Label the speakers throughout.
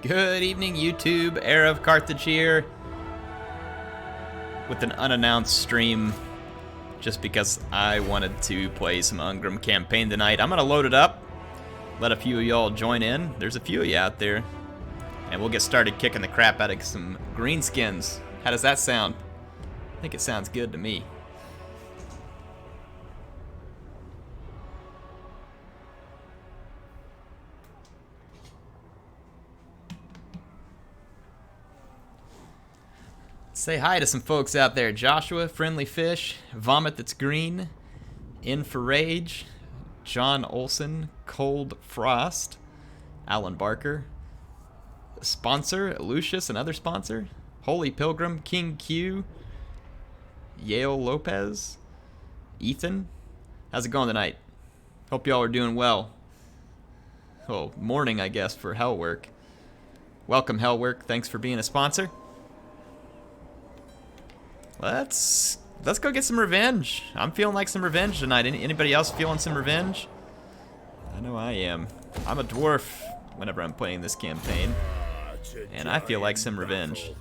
Speaker 1: Good evening, YouTube. HeirofCarthage here with an unannounced stream just because I wanted to play some Ungrim campaign tonight. I'm going to load it up, let a few of y'all join in. There's a few of you out there, and we'll get started kicking the crap out of some Greenskins. How does that sound? I think it sounds good to me. Say hi to some folks out there. Joshua, Friendly Fish, Vomit That's Green, In for Rage, John Olson, Cold Frost, Alan Barker, sponsor, Lucius, another sponsor, Holy Pilgrim, King Q, Yale Lopez, Ethan. How's it going tonight? Hope y'all are doing well. Oh, morning, I guess, for Hellwork. Welcome, Hellwork. Thanks for being a sponsor. Let's go get some revenge. I'm feeling like some revenge tonight. Anybody else feeling some revenge? I know I am. I'm a dwarf whenever I'm playing this campaign, and I feel like some revenge.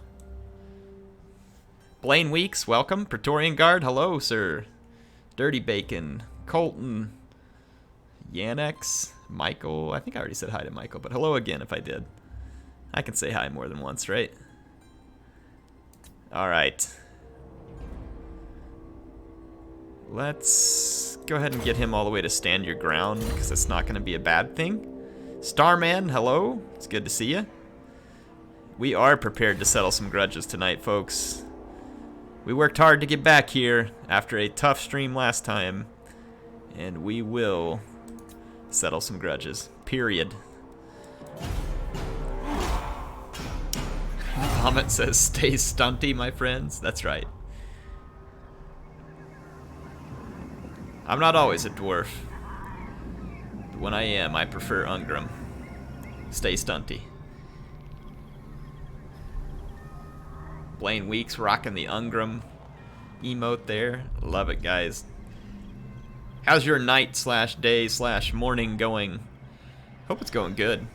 Speaker 1: Blaine Weeks, welcome. Praetorian Guard, hello, sir. Dirty Bacon, Colton, Yannex, Michael. I think I already said hi to Michael, but hello again if I did. I can say hi more than once, right? All right. Let's go ahead and get him all the way to stand your ground, because it's not going to be a bad thing. Starman, hello. It's good to see you. We are prepared to settle some grudges tonight, folks. We worked hard to get back here after a tough stream last time, and we will settle some grudges. Period. Vomit says, stay stunty, my friends. That's right. I'm not always a dwarf, but when I am, I prefer Ungrim. Stay stunty. Blaine Weeks rocking the Ungrim emote there. Love it, guys. How's your night slash day slash morning going? Hope it's going good.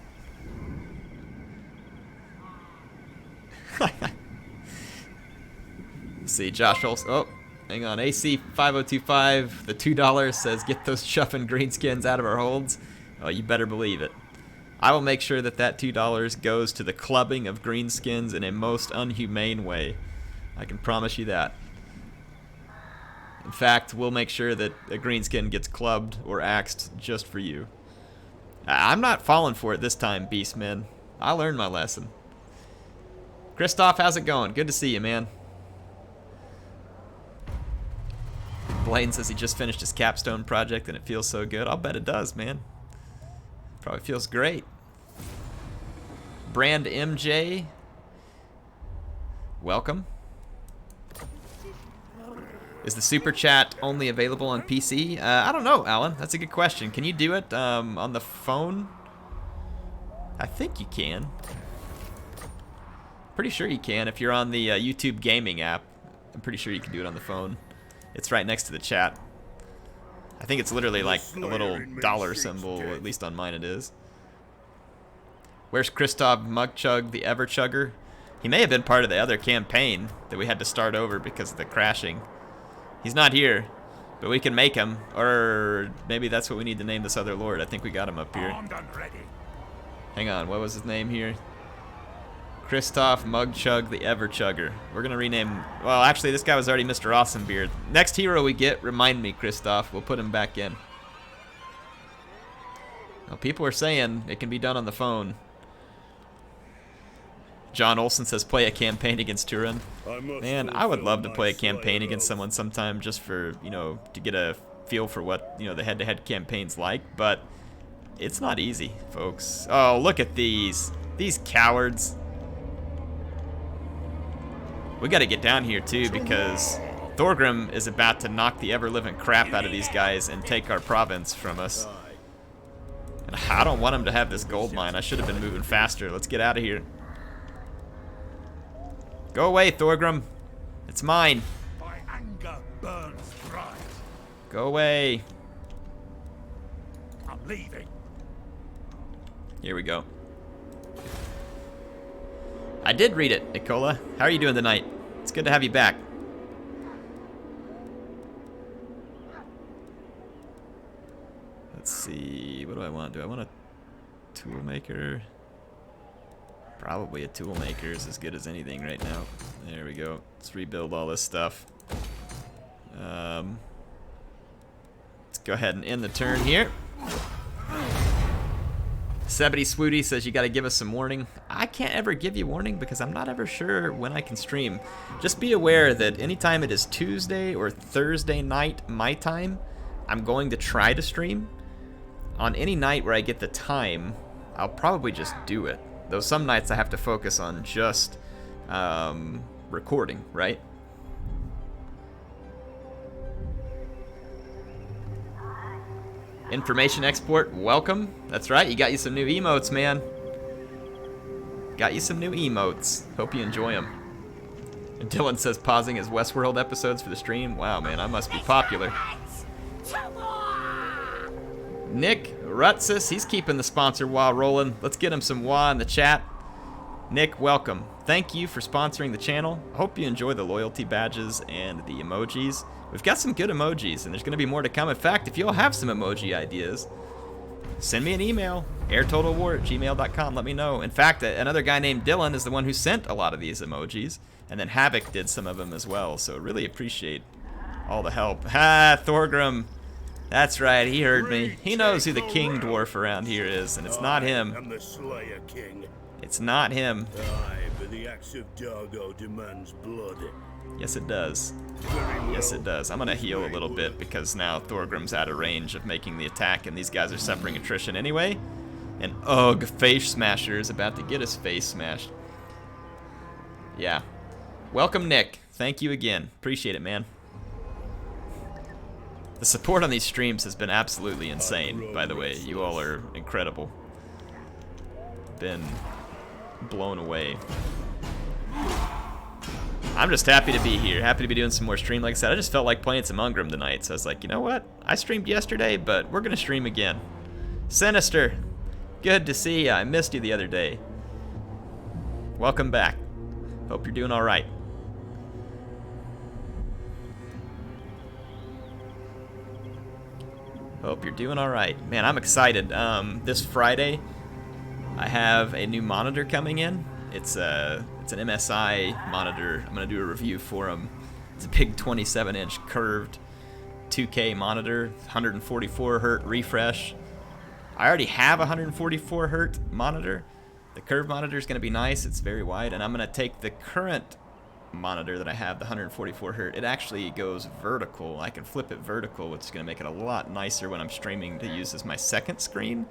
Speaker 1: Let's see, Josh Olson. Oh. Hang on, AC 5025, the $2 says get those chuffing greenskins out of our holds. Oh, you better believe it. I will make sure that that $2 goes to the clubbing of greenskins in a most unhumane way. I can promise you that. In fact, we'll make sure that a greenskin gets clubbed or axed just for you. I'm not falling for it this time, Beastmen. I learned my lesson. Christoph, how's it going? Good to see you, man. Blaine says he just finished his capstone project and it feels so good. I'll bet it does, man. Probably feels great. Brand MJ, welcome. Is the super chat only available on PC? I don't know, Alan. That's a good question. Can you do it on the phone? I think you can. Pretty sure you can if you're on the YouTube gaming app. I'm pretty sure you can do it on the phone. It's right next to the chat. I think it's literally like a little dollar symbol, at least on mine it is. Where's Christoph Mugchug, the Ever Chugger? He may have been part of the other campaign that we had to start over because of the crashing. He's not here, but we can make him, or maybe that's what we need to name this other lord. I think we got him up here. Hang on, what was his name here? Christoph Mugchug, the Ever Chugger. We're gonna rename. Well, actually, this guy was already Mr. Awesomebeard. Next hero we get, remind me, Christoph. We'll put him back in. Well, people are saying it can be done on the phone. John Olson says play a campaign against Turin. Man, I would love to play a campaign against someone sometime, just for, you know, to get a feel for what, you know, the head-to-head campaign's like. But it's not easy, folks. Oh, look at these cowards. We gotta get down here too, because Thorgrim is about to knock the ever-living crap out of these guys and take our province from us. And I don't want him to have this gold mine. I should have been moving faster. Let's get out of here. Go away, Thorgrim. It's mine.
Speaker 2: My anger burns bright.
Speaker 1: Go away.
Speaker 2: I'm leaving.
Speaker 1: Here we go. I did read it, Nicola. How are you doing tonight? It's good to have you back. Let's see, what do I want? Do I want a tool maker? Probably a tool maker is as good as anything right now. There we go. Let's rebuild all this stuff. Let's go ahead and end the turn here. Sebedy Swooty says you got to give us some warning. I can't ever give you warning because I'm not ever sure when I can stream. Just be aware that anytime it is Tuesday or Thursday night my time, I'm going to try to stream. On any night where I get the time, I'll probably just do it. Though some nights I have to focus on just recording, right? Information export, welcome. That's right, you got you some new emotes, man. Got you some new emotes. Hope you enjoy them. And Dylan says pausing his Westworld episodes for the stream. Wow, man, I must be popular. Nick Rutsis, he's keeping the sponsor wah rolling. Let's get him some wah in the chat. Nick, welcome. Thank you for sponsoring the channel. I hope you enjoy the loyalty badges and the emojis. We've got some good emojis, and there's going to be more to come. In fact, if you all have some emoji ideas, send me an email, airtotalwar@gmail.com. Let me know. In fact, another guy named Dylan is the one who sent a lot of these emojis, and then Havoc did some of them as well, so really appreciate all the help. Ha, Thorgrim. That's right, he heard me. He knows who the king dwarf around here is, and it's not him.
Speaker 2: I'm the Slayer King.
Speaker 1: It's not him.
Speaker 2: Aye, but the axe of Dargo demands blood.
Speaker 1: Yes, it does. Yes, it does. I'm going to heal a little bit because now Thorgrim's out of range of making the attack, and these guys are suffering attrition anyway. And ugh, Face Smasher is about to get his face smashed. Yeah. Welcome, Nick. Thank you again. Appreciate it, man. The support on these streams has been absolutely insane, by the way. You all are incredible. Been blown away. I'm just happy to be here. Happy to be doing some more stream. Like I said, I just felt like playing some Ungrim tonight. So I was like, you know what? I streamed yesterday, but we're going to stream again. Sinister, good to see you. I missed you the other day. Welcome back. Hope you're doing all right. Hope you're doing all right. Man, I'm excited. This Friday, I have a new monitor coming in. It's an MSI monitor. I'm going to do a review for them. It's a big 27-inch curved 2K monitor, 144 hertz refresh. I already have a 144 hertz monitor. The curved monitor is going to be nice. It's very wide, and I'm going to take the current monitor that I have, the 144 hertz. It actually goes vertical. I can flip it vertical, which is going to make it a lot nicer when I'm streaming to use as my second screen.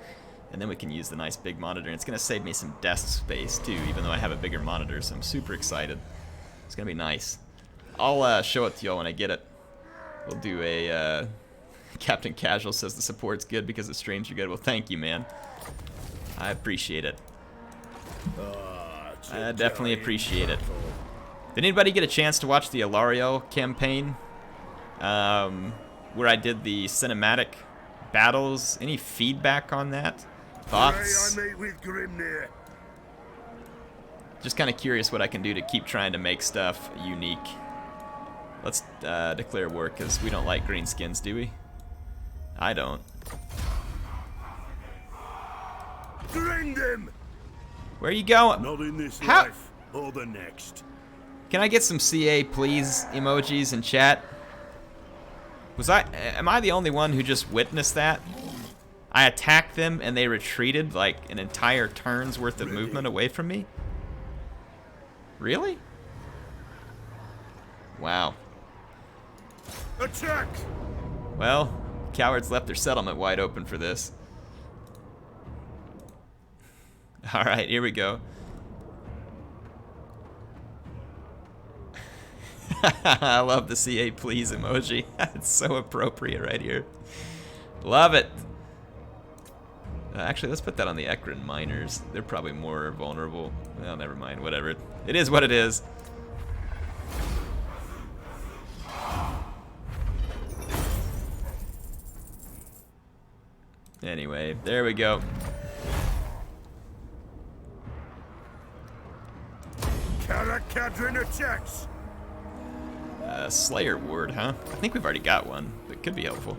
Speaker 1: And then we can use the nice big monitor. And it's going to save me some desk space, too, even though I have a bigger monitor. So I'm super excited. It's going to be nice. I'll show it to y'all when I get it. We'll do a... Captain Casual says the support's good because the streams are good. Well, thank you, man. I appreciate it. I definitely appreciate it. Did anybody get a chance to watch the Ilario campaign? Where I did the cinematic battles? Any feedback on that? Thoughts? Just kind of curious what I can do to keep trying to make stuff unique. Let's declare war because we don't like greenskins, do we? I don't.
Speaker 2: Grind them!
Speaker 1: Where are you going?
Speaker 2: Not in this
Speaker 1: How?
Speaker 2: life or the next.
Speaker 1: Can I get some CA please emojis in chat? Am I the only one who just witnessed that? I attacked them and they retreated like an entire turn's worth of movement away from me? Really? Wow.
Speaker 2: Attack!
Speaker 1: Well, cowards left their settlement wide open for this. Alright, here we go. I love the CA please emoji. It's so appropriate right here. Love it. Actually, let's put that on the Ekron miners. They're probably more vulnerable. Well, never mind. Whatever. It is what it is. Anyway, there we go.
Speaker 2: Cadrin attacks.
Speaker 1: Slayer ward, huh? I think we've already got one, but could be helpful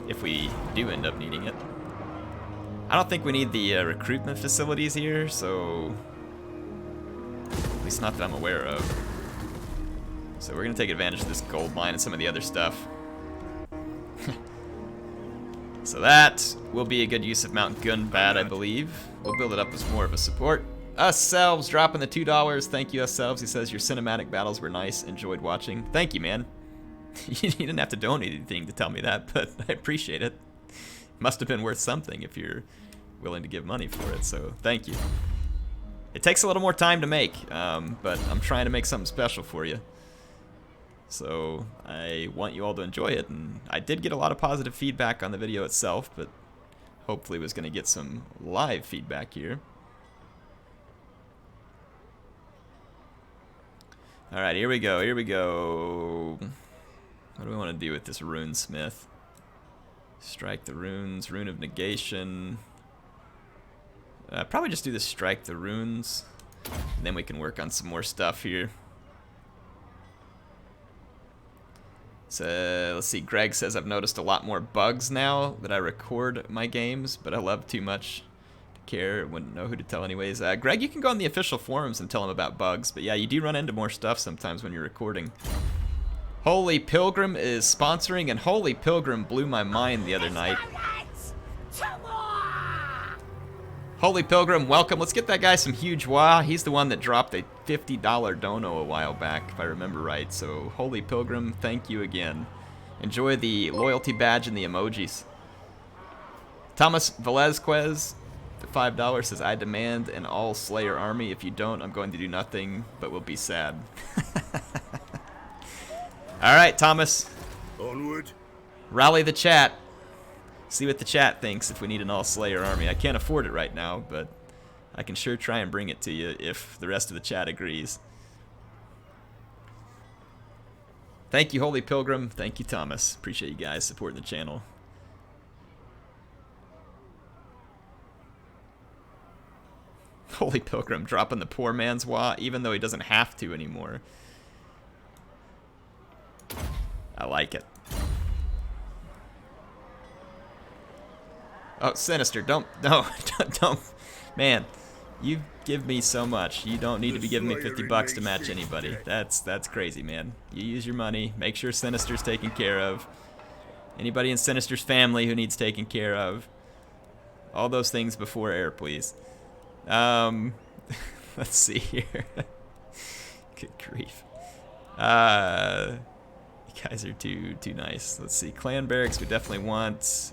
Speaker 1: if we do end up needing it. I don't think we need the recruitment facilities here, so at least not that I'm aware of. So we're gonna take advantage of this gold mine and some of the other stuff. So that will be a good use of Mount Gunbad, I believe. We'll build it up as more of a support. Us-Selves dropping the $2. Thank you, Us-Selves. He says, your cinematic battles were nice. Enjoyed watching. Thank you, man. You didn't have to donate anything to tell me that, but I appreciate it. Must have been worth something if you're willing to give money for it, so thank you. It takes a little more time to make, but I'm trying to make something special for you. So I want you all to enjoy it, and I did get a lot of positive feedback on the video itself, but hopefully was going to get some live feedback here. Alright, here we go, here we go. What do we want to do with this runesmith? Strike the runes, rune of negation. Probably just do this strike the runes, and then we can work on some more stuff here. So let's see, Greg says, I've noticed a lot more bugs now that I record my games, but I love too much to care. Wouldn't know who to tell anyways. Greg, you can go on the official forums and tell them about bugs, but yeah, you do run into more stuff sometimes when you're recording. Holy Pilgrim is sponsoring, and Holy Pilgrim blew my mind the other night. Holy Pilgrim, welcome. Let's get that guy some huge wah. He's the one that dropped a $50 dono a while back, if I remember right. So, Holy Pilgrim, thank you again. Enjoy the loyalty badge and the emojis. Thomas Velazquez, the $5 says, I demand an all-Slayer army. If you don't, I'm going to do nothing, but will be sad. Alright, Thomas.
Speaker 2: Onward.
Speaker 1: Rally the chat. See what the chat thinks if we need an all-Slayer army. I can't afford it right now, but I can sure try and bring it to you if the rest of the chat agrees. Thank you, Holy Pilgrim. Thank you, Thomas. Appreciate you guys supporting the channel. Holy Pilgrim dropping the poor man's wah, even though he doesn't have to anymore. I like it. Oh, Sinister, don't, man, you give me so much. You don't need to be giving me 50 bucks to match anybody. That's crazy, man. You use your money, make sure Sinister's taken care of. Anybody in Sinister's family who needs taken care of. All those things before air, please. Let's see here. Good grief. You guys are too nice. Let's see, clan barracks we definitely want.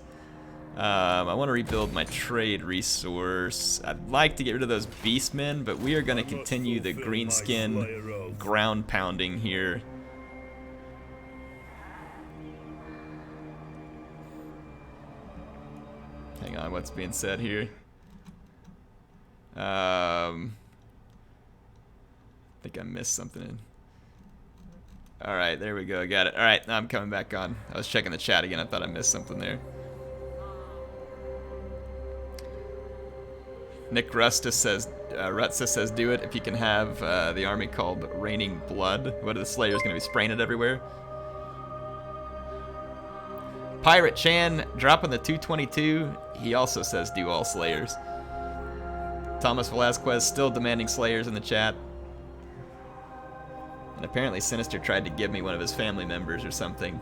Speaker 1: I want to rebuild my trade resource. I'd like to get rid of those beastmen, but we are going to continue the Greenskin ground pounding here. Hang on, what's being said here? I think I missed something. Alright, there we go, got it. Alright, now I'm coming back on. I was checking the chat again, I thought I missed something there. Nick Rustis says, do it if you can have the army called Raining Blood. What are the Slayers going to be spraying it everywhere? Pirate Chan dropping the 222. He also says do all Slayers. Thomas Velazquez still demanding Slayers in the chat. And apparently Sinister tried to give me one of his family members or something.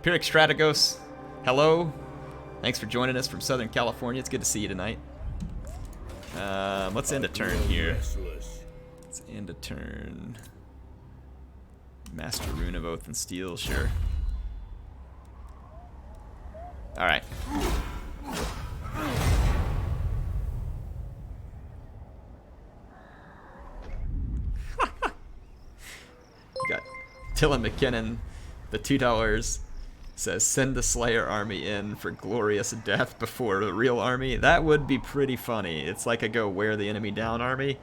Speaker 1: Pyrrhic Strategos, hello. Thanks for joining us from Southern California. It's good to see you tonight. Let's end a turn here. Let's end a turn. Master Rune of Oath and Steel, sure. Alright. Got Dylan McKinnon, the $2 says, send the Slayer army in for glorious death before the real army. That would be pretty funny. It's like a go wear the enemy down army.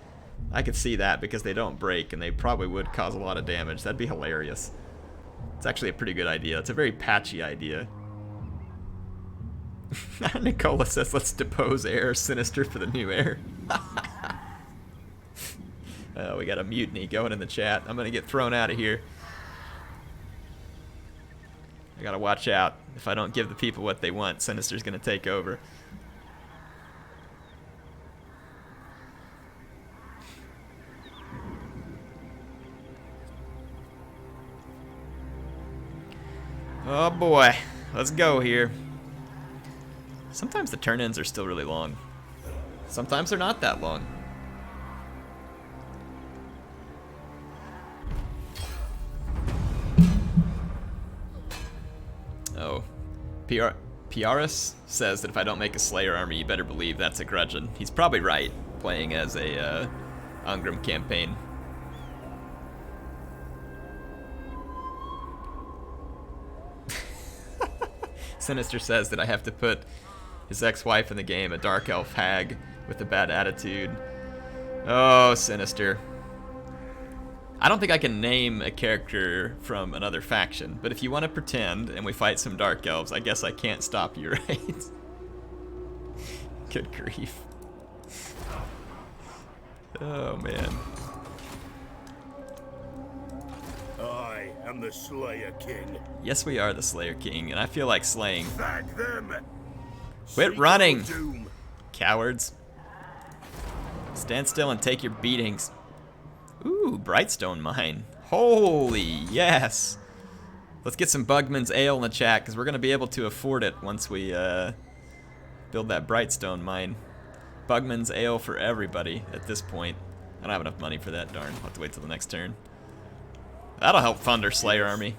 Speaker 1: I could see that because they don't break and they probably would cause a lot of damage. That'd be hilarious. It's actually a pretty good idea. It's a very patchy idea. Nicola says, let's depose Heir Sinister for the new heir. We got a mutiny going in the chat. I'm gonna get thrown out of here. I gotta watch out. If I don't give the people what they want, Sinister's gonna take over. Oh boy, let's go here. Sometimes the turn-ins are still really long. Sometimes they're not that long. Oh, Piaris says that if I don't make a Slayer army, you better believe that's a grudgeon. He's probably right, playing as a Ungrim campaign. Sinister says that I have to put his ex-wife in the game, a dark elf hag with a bad attitude. Oh, Sinister. I don't think I can name a character from another faction, but if you want to pretend and we fight some dark elves, I guess I can't stop you, right? Good grief. Oh, man.
Speaker 2: I am the Slayer King.
Speaker 1: Yes, we are the Slayer King, and I feel like slaying.
Speaker 2: Thank them.
Speaker 1: Quit
Speaker 2: Seek
Speaker 1: running,
Speaker 2: your doom.
Speaker 1: cowards. Stand still and take your beatings. Ooh, Brightstone Mine. Holy yes. Let's get some Bugman's Ale in the chat, because we're going to be able to afford it once we build that Brightstone Mine. Bugman's Ale for everybody at this point. I don't have enough money for that, darn. I'll have to wait till the next turn. That'll help fund our Slayer army.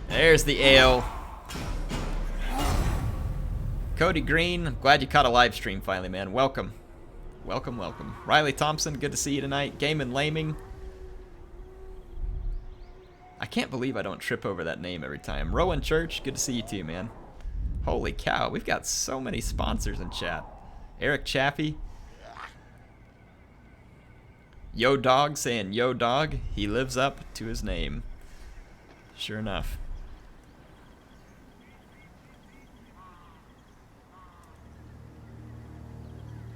Speaker 1: There's the ale. Cody Green, I'm glad you caught a live stream finally, man. Welcome. Welcome, welcome. Riley Thompson, good to see you tonight. Game and Laming. I can't believe I don't trip over that name every time. Rowan Church, good to see you too, man. Holy cow, we've got so many sponsors in chat. Eric Chaffee. Yo Dog saying yo dog. He lives up to his name. Sure enough.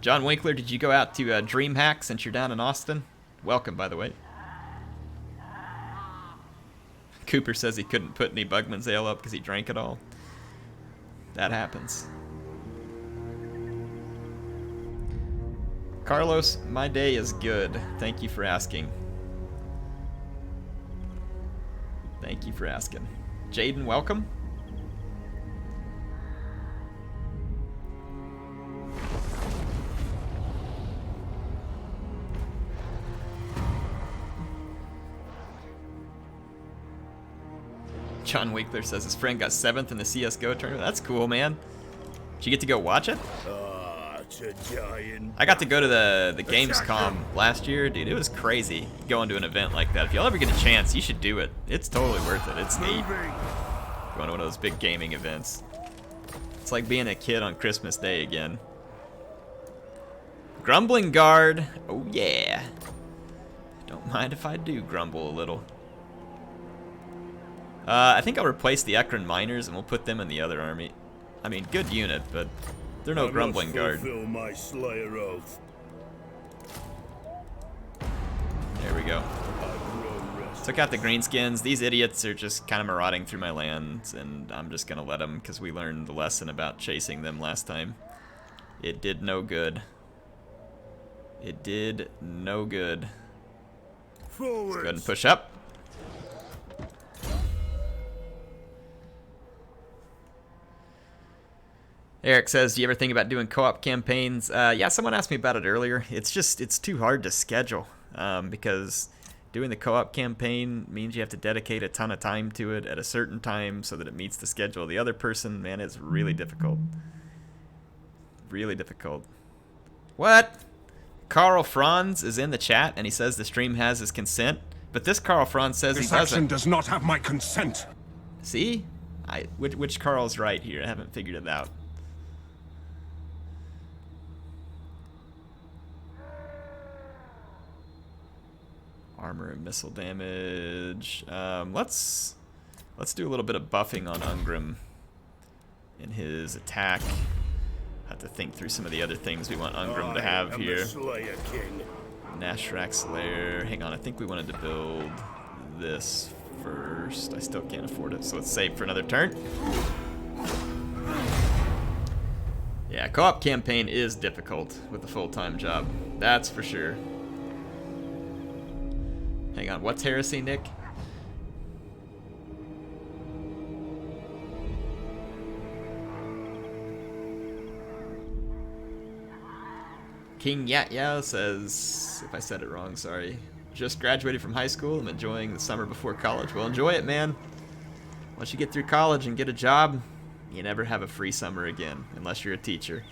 Speaker 1: John Winkler, did you go out to DreamHack since you're down in Austin? Welcome, by the way. Cooper says he couldn't put any Bugman's Ale up because he drank it all. That happens. Carlos, my day is good. Thank you for asking. Thank you for asking. Jaden, welcome. John Winkler says his friend got 7th in the CSGO tournament. That's cool, man. Did you get to go watch it? I got to go to the Gamescom last year. Dude, it was crazy going to an event like that. If y'all ever get a chance, you should do it. It's totally worth it. It's neat. Going to one of those big gaming events. It's like being a kid on Christmas Day again. Grumbling Guard. Oh, yeah. Don't mind if I do grumble a little. I think I'll replace the Ekron Miners and we'll put them in the other army. I mean, good unit, but they're no Grumbling Guard.
Speaker 2: My Slayer oath.
Speaker 1: There we go. Took out the Greenskins. These idiots are just kind of marauding through my lands, and I'm just going to let them because we learned the lesson about chasing them last time. It did no good. It did no good. Let's go ahead and push up. Eric says, do you ever think about doing co-op campaigns? Yeah, someone asked me about it earlier. It's too hard to schedule because doing the co-op campaign means you have to dedicate a ton of time to it at a certain time so that it meets the schedule of the other person. Man, it's really difficult. Really difficult. What? Carl Franz is in the chat and he says the stream has his consent, but this Carl Franz says he doesn't.
Speaker 3: This action does not have my consent.
Speaker 1: See? Which Carl's right here? I haven't figured it out. Armor and missile damage. Let's Let's do a little bit of buffing on Ungrim in his attack. Have to think through some of the other things we want Ungrim to have here. Nashrak Slayer. Hang on, I think we wanted to build this first. I still can't afford it, so let's save for another turn. Yeah, co-op campaign is difficult with a full-time job. That's for sure. Hang on, what's heresy, Nick? King Yat says, if I said it wrong, sorry. Just graduated from high school. I'm enjoying the summer before college. Well, enjoy it, man. Once you get through college and get a job, you never have a free summer again, unless you're a teacher.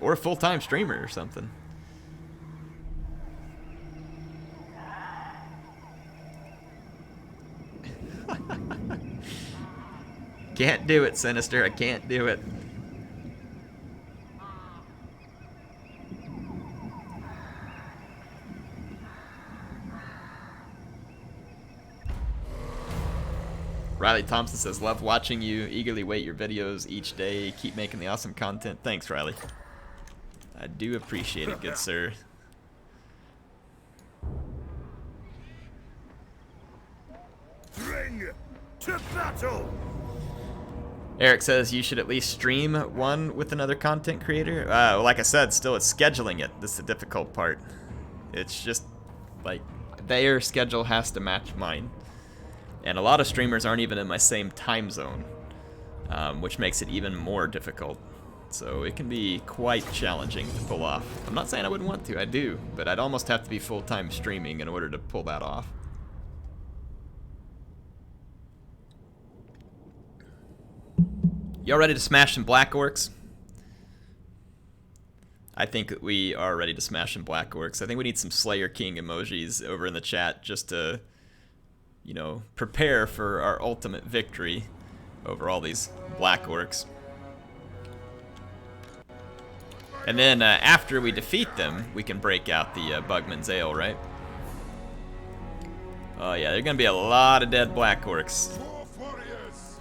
Speaker 1: Or a full-time streamer or something. Can't do it, Sinister. I can't do it. Riley Thompson says, love watching you. Eagerly wait your videos each day. Keep making the awesome content. Thanks, Riley. I do appreciate it, good sir.
Speaker 2: Bring to battle.
Speaker 1: Eric says you should at least stream one with another content creator. Like I said, still it's scheduling it. This is the difficult part. It's just like their schedule has to match mine. And a lot of streamers aren't even in my same time zone, which makes it even more difficult. So it can be quite challenging to pull off. I'm not saying I wouldn't want to, I do, but I'd almost have to be full-time streaming in order to pull that off. Y'all ready to smash some Black Orcs? I think we are ready to smash some Black Orcs. I think we need some Slayer King emojis over in the chat just to, you know, prepare for our ultimate victory over all these Black Orcs. And then after we defeat them, we can break out the Bugman's Ale, right? Oh yeah, there are gonna be a lot of dead Black Orcs.
Speaker 3: War warriors,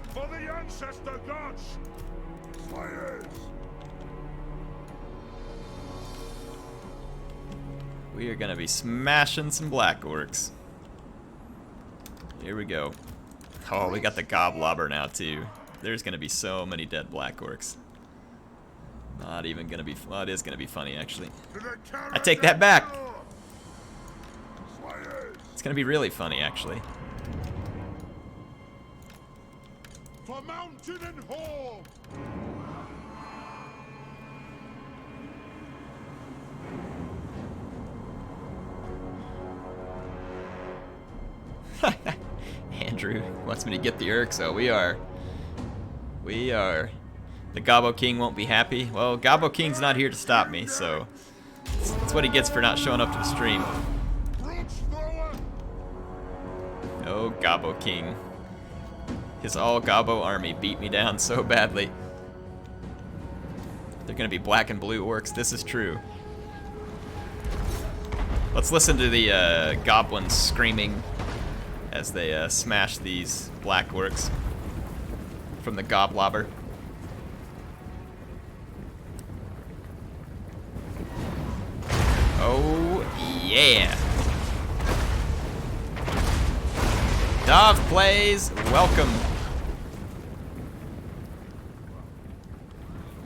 Speaker 3: for the ancestor gods. Fires.
Speaker 1: We are gonna be smashing some Black Orcs. Here we go. Oh, we got the Goblobber now too. There's gonna be so many dead Black Orcs. Not even gonna be, well, it is gonna be funny actually. I take that back. It's gonna be really funny actually.
Speaker 3: For mountain and hall.
Speaker 1: Andrew wants me to get the Urk, so we are. The Gobbo King won't be happy. Well, Gobbo King's not here to stop me, so that's what he gets for not showing up to the stream. Oh, Gobbo King. His all Gobbo army beat me down so badly. They're gonna be black and blue orcs, this is true. Let's listen to the goblins screaming as they smash these Black Orcs from the Goblobber. Oh, yeah. Dov plays, welcome.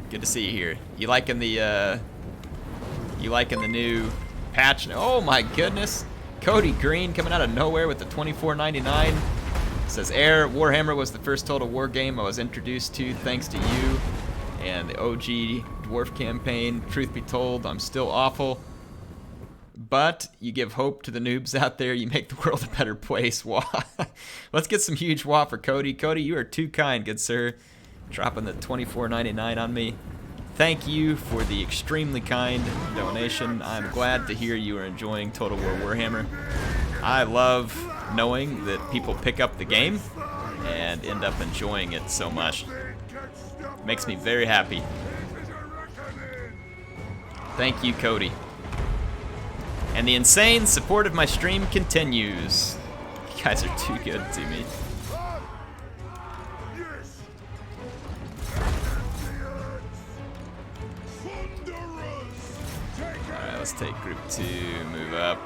Speaker 1: Good to see you here. You liking the new patch? Oh my goodness. Cody Green coming out of nowhere with the $24.99. Says, Warhammer was the first Total War game I was introduced to thanks to you and the OG Dwarf campaign. Truth be told, I'm still awful. But you give hope to the noobs out there. You make the world a better place. Wah. Let's get some huge wah for Cody. Cody, you are too kind, good sir. Dropping the $24.99 on me. Thank you for the extremely kind donation. I'm glad to hear you are enjoying Total War Warhammer. I love knowing that people pick up the game and end up enjoying it so much. Makes me very happy. Thank you, Cody. And the insane support of my stream continues. guys are too good to me.
Speaker 3: Yes.
Speaker 1: Alright, let's take group 2, move up.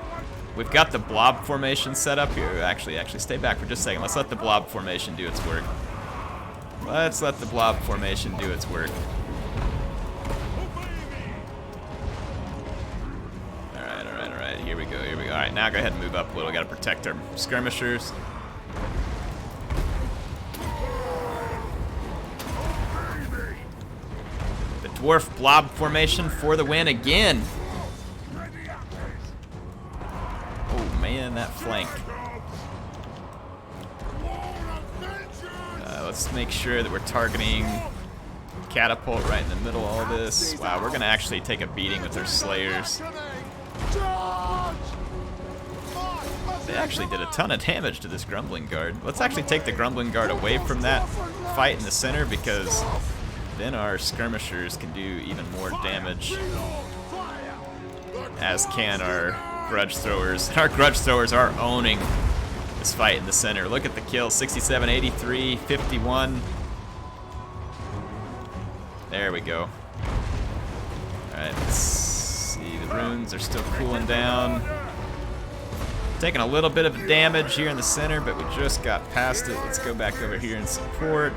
Speaker 1: We've got the blob formation set up here. Actually, stay back for just a second. Let's let the blob formation do its work. Let's let the blob formation do its work. Alright, here we go. Alright, now go ahead and move up a little. Gotta protect our skirmishers. The dwarf blob formation for the win again. Oh man, that flank. Let's make sure that we're targeting catapult right in the middle of all this. Wow, we're gonna actually take a beating with our slayers. They actually did a ton of damage to this grumbling guard. Let's actually take the grumbling guard away from that fight in the center, because then our skirmishers can do even more damage, as can our grudge throwers. Our grudge throwers are owning this fight in the center. Look at the kills, 67, 83, 51. There we go. Alright, let's see, the runes are still cooling down. Taking a little bit of damage here in the center, but we just got past it. Let's go back over here and support.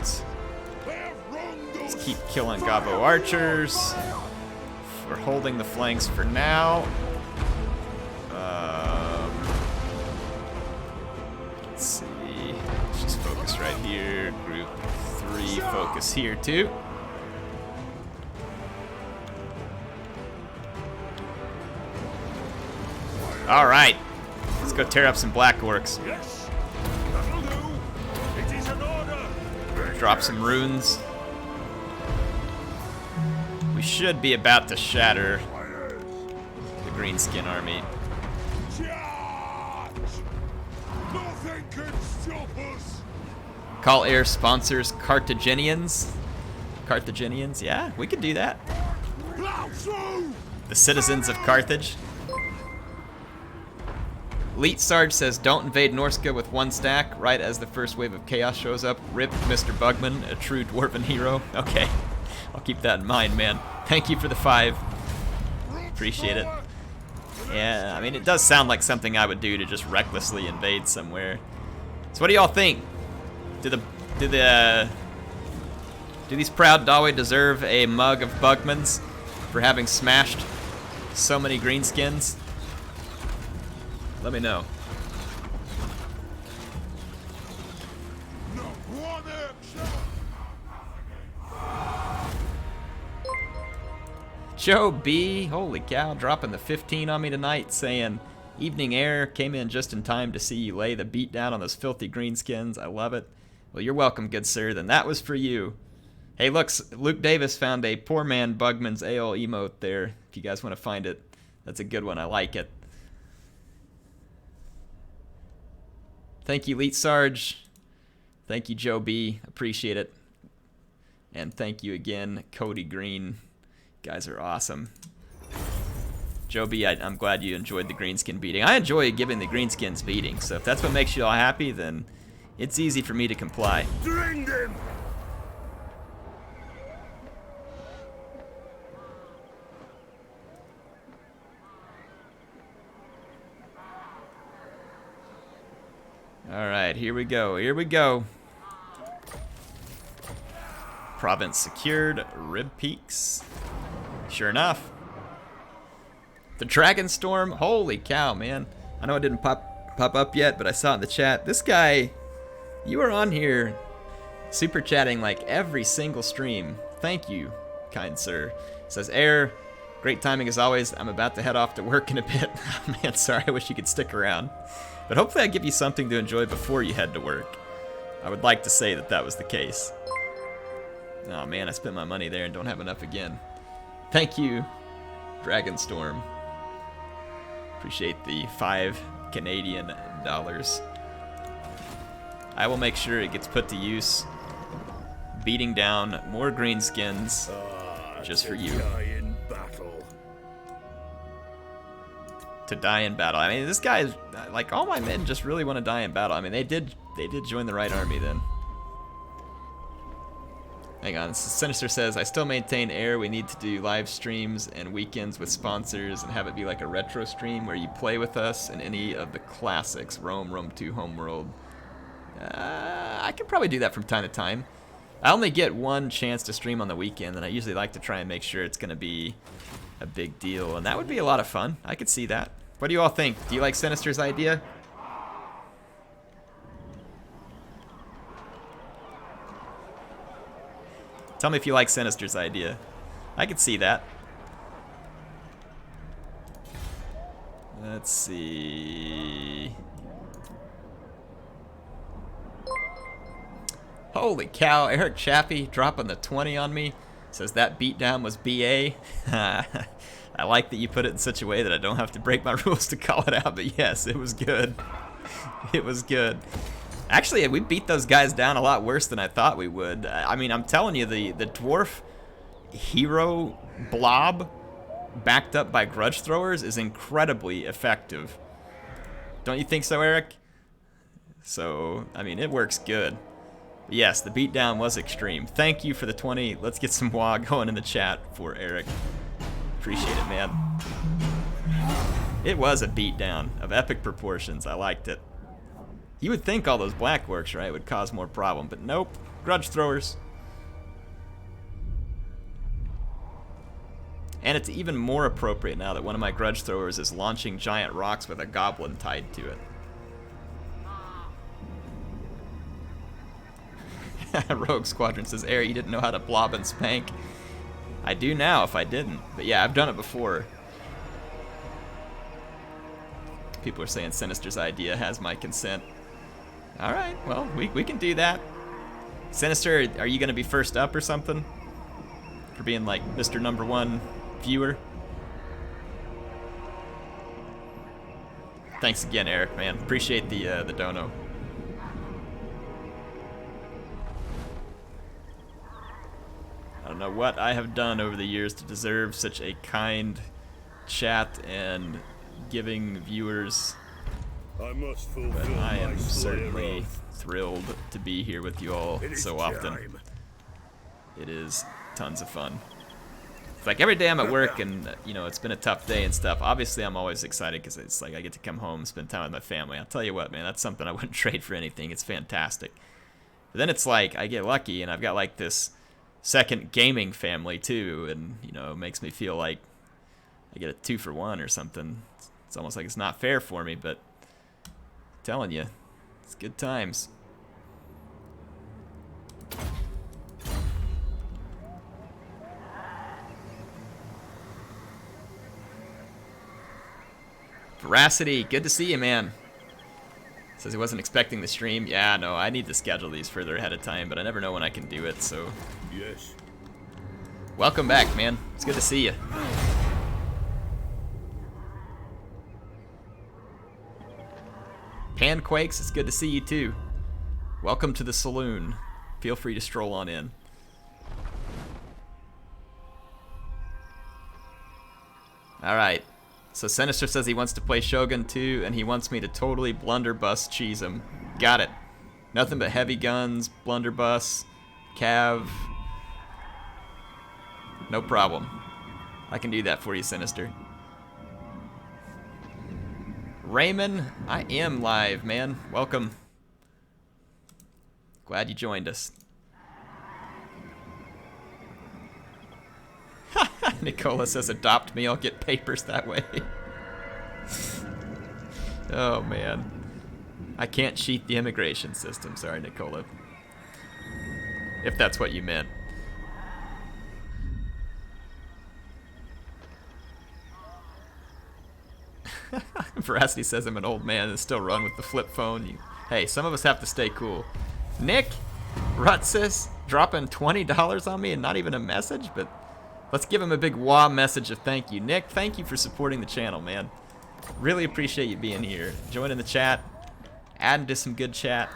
Speaker 1: Let's keep killing Gobbo archers. We're holding the flanks for now. Let's see. Let's just focus right here. Group 3, focus here too. All right. Let's go tear up some black orcs.
Speaker 3: Yes. That'll do. It is an order.
Speaker 1: Drop some runes. We should be about to shatter the Greenskin army.
Speaker 3: Charge! Nothing can stop us.
Speaker 1: Call air sponsors Carthaginians. Carthaginians, yeah, we could do that.
Speaker 3: Plow through.
Speaker 1: The citizens of Carthage. Leet Sarge says, don't invade Norska with one stack, right as the first wave of chaos shows up. Rip Mr. Bugman, a true dwarven hero. Okay, I'll keep that in mind, man. Thank you for the 5. Appreciate it. Yeah, I mean, it does sound like something I would do to just recklessly invade somewhere. So what do y'all think? Do these proud Dawe deserve a mug of Bugman's for having smashed so many greenskins? Let me know.
Speaker 3: No one
Speaker 1: Joe B, holy cow, dropping the 15 on me tonight, saying, evening air, came in just in time to see you lay the beat down on those filthy greenskins. I love it. Well, you're welcome, good sir. Then that was for you. Hey, look, Luke Davis found a poor man Bugman's AOL emote there. If you guys want to find it, that's a good one. I like it. Thank you, Leet Sarge. Thank you, Joe B. Appreciate it. And thank you again, Cody Green. You guys are awesome. Joe B, I'm glad you enjoyed the greenskin beating. I enjoy giving the greenskins beating, so if that's what makes you all happy, then it's easy for me to comply.
Speaker 2: Drain them!
Speaker 1: Alright, here we go, here we go. Province secured, Rib Peaks. Sure enough. The Dragon Storm, holy cow, man. I know it didn't pop up yet, but I saw it in the chat. This guy, you are on here super chatting like every single stream. Thank you, kind sir. Says, Air, great timing as always. I'm about to head off to work in a bit. Oh, man, sorry, I wish you could stick around. But hopefully I give you something to enjoy before you head to work. I would like to say that that was the case. Oh man, I spent my money there and don't have enough again. Thank you, Dragonstorm. Appreciate the 5 Canadian dollars. I will make sure it gets put to use, beating down more greenskins just for you. to die in battle. I mean, this guy is like, all my men just really want to die in battle. I mean, they did join the right army then. Hang on, Sinister says, I still maintain air. We need to do live streams and weekends with sponsors and have it be like a retro stream where you play with us in any of the classics. Rome, Rome 2, Homeworld. I could probably do that from time to time. I only get one chance to stream on the weekend, and I usually like to try and make sure it's going to be a big deal. And that would be a lot of fun. I could see that. What do you all think? Do you like Sinister's idea? Tell me if you like Sinister's idea. I could see that. Let's see. Holy cow, Eric Chappie dropping the 20 on me. Says that beatdown was BA. I like that you put it in such a way that I don't have to break my rules to call it out, but yes, it was good. It was good. Actually, we beat those guys down a lot worse than I thought we would. I mean, I'm telling you, the dwarf hero blob backed up by grudge throwers is incredibly effective. Don't you think so, Eric? So, I mean, it works good. But yes, the beatdown was extreme. Thank you for the 20. Let's get some WA going in the chat for Eric. Appreciate it, man. It was a beatdown of epic proportions. I liked it. You would think all those black works, right, would cause more problem, but nope. Grudge throwers. And it's even more appropriate now that one of my grudge throwers is launching giant rocks with a goblin tied to it. Rogue Squadron says, Air, you didn't know how to blob and spank. I do now if I didn't. But yeah, I've done it before. People are saying Sinister's idea has my consent. Alright, well, we can do that. Sinister, are you going to be first up or something? For being like Mr. Number 1 viewer? Thanks again, Eric, man. Appreciate the dono. I don't know what I have done over the years to deserve such a kind chat and giving viewers.
Speaker 2: I must fulfill
Speaker 1: But I am
Speaker 2: my
Speaker 1: certainly
Speaker 2: oath.
Speaker 1: thrilled to be here with you all
Speaker 2: It is
Speaker 1: so often.
Speaker 2: time.
Speaker 1: It is tons of fun. It's like every day I'm at work and, you know, it's been a tough day and stuff. Obviously, I'm always excited because it's like I get to come home and spend time with my family. I'll tell you what, man, that's something I wouldn't trade for anything. It's fantastic. But then it's like I get lucky and I've got like this second gaming family too, and, you know, it makes me feel like I get a 2-for-1 or something. It's almost like it's not fair for me, but I'm telling you, it's good times. Veracity, good to see you, man. Says he wasn't expecting the stream. Yeah, no, I need to schedule these further ahead of time, but I never know when I can do it, so.
Speaker 2: Yes.
Speaker 1: Welcome back, man. It's good to see you. Panquakes, it's good to see you too. Welcome to the saloon. Feel free to stroll on in. Alright. So Sinister says he wants to play Shogun 2, and he wants me to totally blunderbuss cheese him. Got it. Nothing but heavy guns, blunderbuss, cav. No problem. I can do that for you, Sinister. Raymond, I am live, man. Welcome. Glad you joined us. Nicola says, adopt me, I'll get papers that way. Oh, man. I can't cheat the immigration system. Sorry, Nicola. If that's what you meant. Veracity says I'm an old man and still run with the flip phone. Hey, some of us have to stay cool. Nick Rutsis dropping $20 on me and not even a message, but let's give him a big WA message of thank you. Nick, thank you for supporting the channel, man. Really appreciate you being here. Joining the chat, adding to some good chat,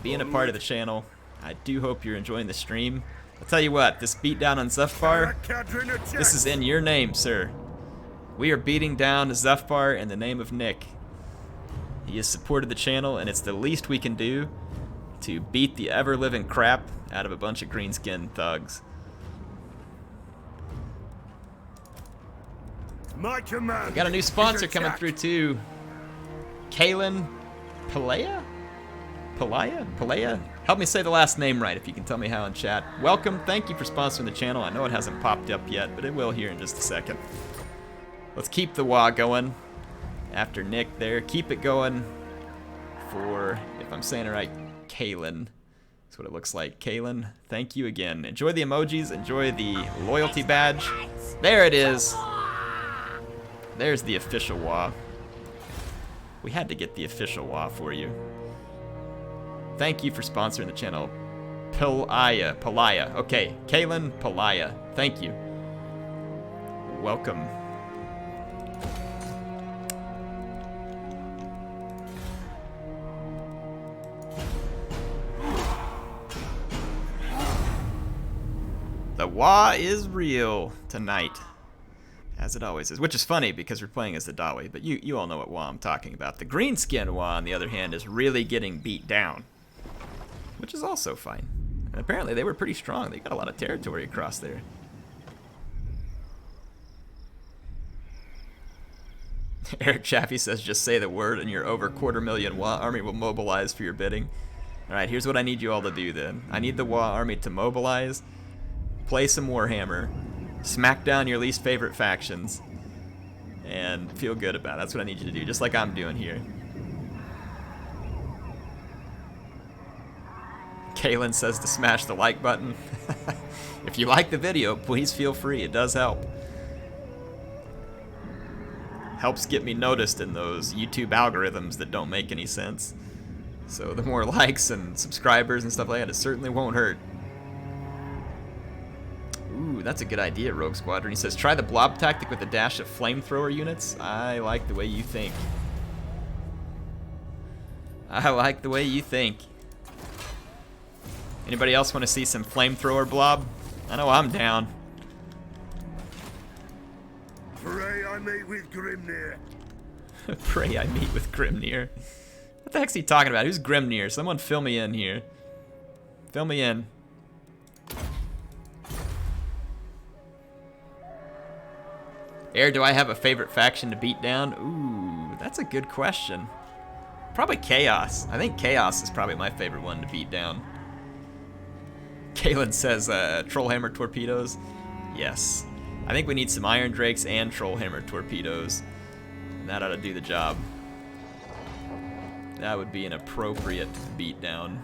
Speaker 1: being a part of the channel. I do hope you're enjoying the stream. I'll tell you what, this beatdown on Zhufbar, this is in your name, sir. We are beating down Zhufbar in the name of Nick. He has supported the channel, and it's the least we can do to beat the ever-living crap out of a bunch of Greenskin thugs.
Speaker 2: My command.
Speaker 1: We got a new sponsor coming through too. Kalen Pelea? Pelea? Help me say the last name right if you can tell me how in chat. Welcome, thank you for sponsoring the channel. I know it hasn't popped up yet, but it will here in just a second. Let's keep the WA going after Nick there. Keep it going for, if I'm saying it right, Kalen. That's what it looks like. Kalen, thank you again. Enjoy the emojis, enjoy the loyalty badge. There it is. There's the official WA. We had to get the official WA for you. Thank you for sponsoring the channel. Pelaya. Okay, Kalen Pelaya. Thank you. Welcome. The WA is real tonight, as it always is, which is funny because we're playing as the Dawi, but you all know what WA I'm talking about. The Greenskin WA, on the other hand, is really getting beat down, which is also fine. And apparently they were pretty strong. They got a lot of territory across there. Eric Chaffee says, just say the word and your over 250,000 WA army will mobilize for your bidding. Alright, here's what I need you all to do then. I need the WA army to mobilize, play some Warhammer, smack down your least favorite factions, and feel good about it. That's what I need you to do, just like I'm doing here. Kalen says to smash the like button. If you like the video, please feel free. It does help. Helps get me noticed in those YouTube algorithms that don't make any sense. So the more likes and subscribers and stuff like that, it certainly won't hurt. Ooh, that's a good idea, Rogue Squadron. He says, try the blob tactic with a dash of flamethrower units. I like the way you think. I like the way you think. Anybody else want to see some flamethrower blob? I know I'm down.
Speaker 2: Pray I meet with Grimnir.
Speaker 1: Pray I meet with Grimnir. What the heck's he talking about? Who's Grimnir? Someone fill me in here. Fill me in. Air, do I have a favorite faction to beat down? Ooh, that's a good question. Probably Chaos. I think Chaos is probably my favorite one to beat down. Kalen says, Trollhammer torpedoes. Yes. I think we need some Iron Drakes and Trollhammer torpedoes. And that ought to do the job. That would be an appropriate beatdown.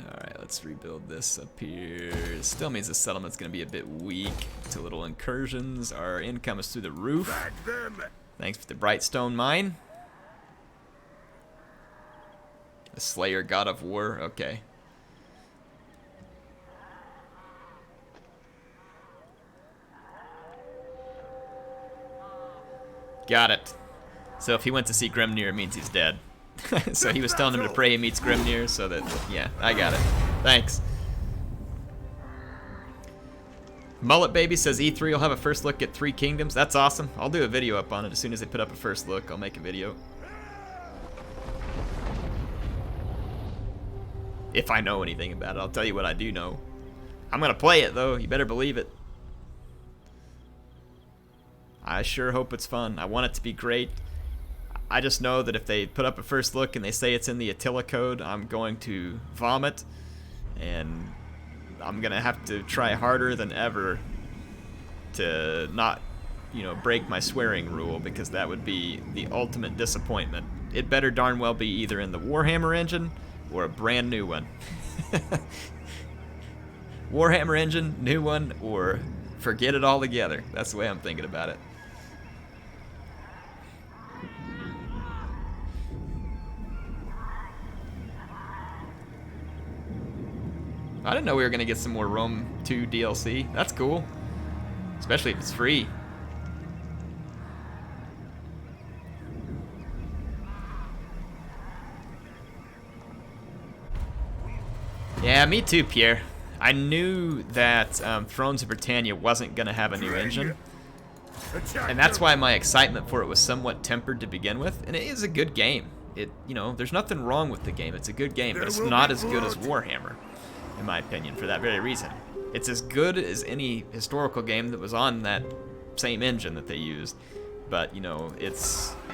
Speaker 1: Alright, let's rebuild this up here. Still means the settlement's going to be a bit weak to little incursions. Our income is through the roof. Thanks for the Brightstone mine. The Slayer God of War, okay. Got it. So if he went to see Grimnir, it means he's dead. So he was telling him to pray he meets Grimnir, so that, yeah, I got it. Thanks. Mullet Baby says E3 will have a first look at 3 Kingdoms. That's awesome. I'll do a video up on it as soon as they put up a first look. I'll make a video. If I know anything about it, I'll tell you what I do know. I'm gonna play it though, you better believe it. I sure hope it's fun. I want it to be great. I just know that if they put up a first look and they say it's in the Attila code, I'm going to vomit, and I'm gonna have to try harder than ever to not, you know, break my swearing rule, because that would be the ultimate disappointment. It better darn well be either in the Warhammer engine or a brand new one. Warhammer engine, new one, or forget it altogether. That's the way I'm thinking about it. I didn't know we were going to get some more Rome 2 DLC. That's cool. Especially if it's free. Yeah, me too, Pierre. I knew that Thrones of Britannia wasn't going to have a new engine, and that's why my excitement for it was somewhat tempered to begin with. And it is a good game. You know, there's nothing wrong with the game. It's a good game, but it's not as good as Warhammer, in my opinion, for that very reason. It's as good as any historical game that was on that same engine that they used, but you know, it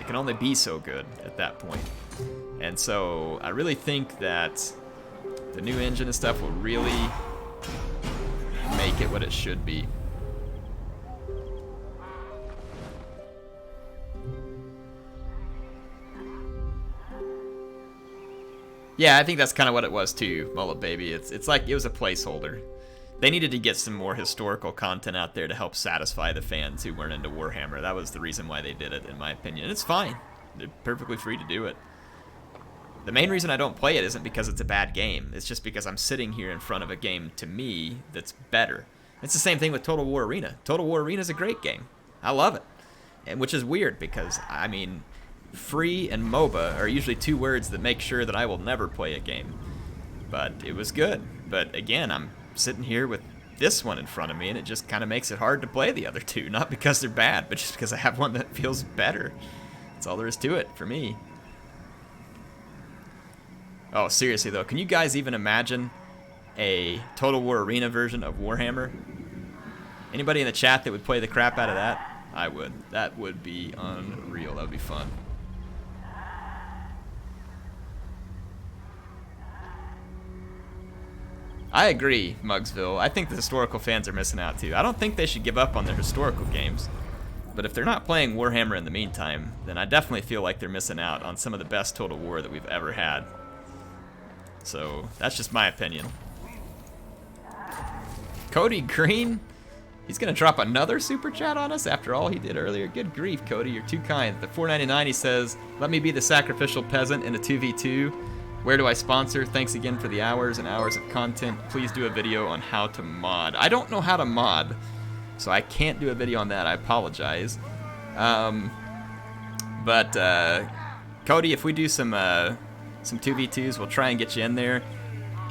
Speaker 1: can only be so good at that point. And so I really think that the new engine and stuff will really make it what it should be. Yeah, I think that's kind of what it was too, Mullet Baby. It's like it was a placeholder. They needed to get some more historical content out there to help satisfy the fans who weren't into Warhammer. That was the reason why they did it, in my opinion. And it's fine. They're perfectly free to do it. The main reason I don't play it isn't because it's a bad game. It's just because I'm sitting here in front of a game, to me, that's better. It's the same thing with Total War Arena. Total War Arena is a great game. I love it. And which is weird because, I mean, free and MOBA are usually two words that make sure that I will never play a game. But it was good. But again, I'm sitting here with this one in front of me, and it just kind of makes it hard to play the other two. Not because they're bad, but just because I have one that feels better. That's all there is to it for me. Oh, seriously though, can you guys even imagine a Total War Arena version of Warhammer? Anybody in the chat that would play the crap out of that? I would. That would be unreal. That would be fun. I agree, Mugsville. I think the historical fans are missing out too. I don't think they should give up on their historical games. But if they're not playing Warhammer in the meantime, then I definitely feel like they're missing out on some of the best Total War that we've ever had. So, that's just my opinion. Cody Green? He's gonna drop another super chat on us after all he did earlier. Good grief, Cody, you're too kind. The $4.99 he says, let me be the sacrificial peasant in a 2v2. Where do I sponsor? Thanks again for the hours and hours of content. Please do a video on how to mod. I don't know how to mod, so I can't do a video on that. I apologize. Cody, if we do some 2v2s, we'll try and get you in there.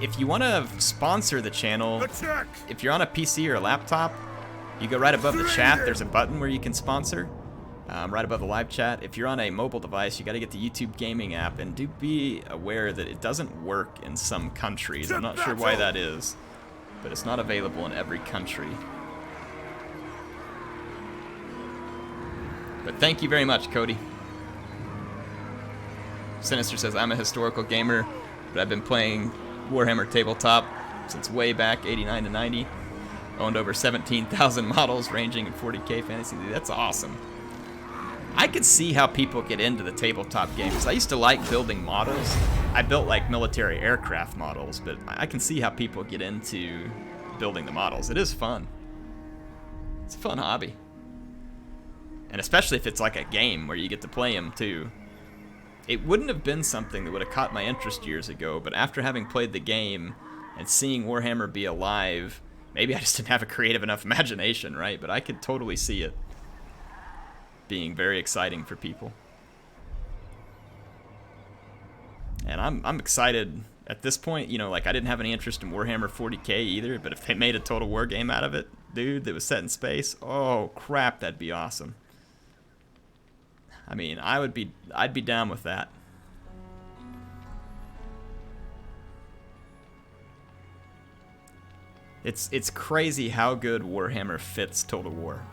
Speaker 1: If you want to sponsor the channel, if you're on a PC or a laptop, you go right above the chat. There's a button where you can sponsor, right above the live chat. If you're on a mobile device, you got to get the YouTube gaming app, and do be aware that it doesn't work in some countries. I'm not sure why that is, but it's not available in every country. But thank you very much, Cody. Sinister says, I'm a historical gamer, but I've been playing Warhammer Tabletop since way back, 89 to 90. Owned over 17,000 models ranging in 40k fantasy. That's awesome. I could see how people get into the tabletop games. I used to like building models. I built like military aircraft models, but I can see how people get into building the models. It is fun. It's a fun hobby. And especially if it's like a game where you get to play them too. It wouldn't have been something that would have caught my interest years ago, but after having played the game and seeing Warhammer be alive, maybe I just didn't have a creative enough imagination, right? But I could totally see it being very exciting for people. And I'm excited at this point. You know, like, I didn't have any interest in Warhammer 40k either, but if they made a Total War game out of it, dude, that was set in space, oh crap, that'd be awesome. I mean, I'd be down with that. It's crazy how good Warhammer fits Total War.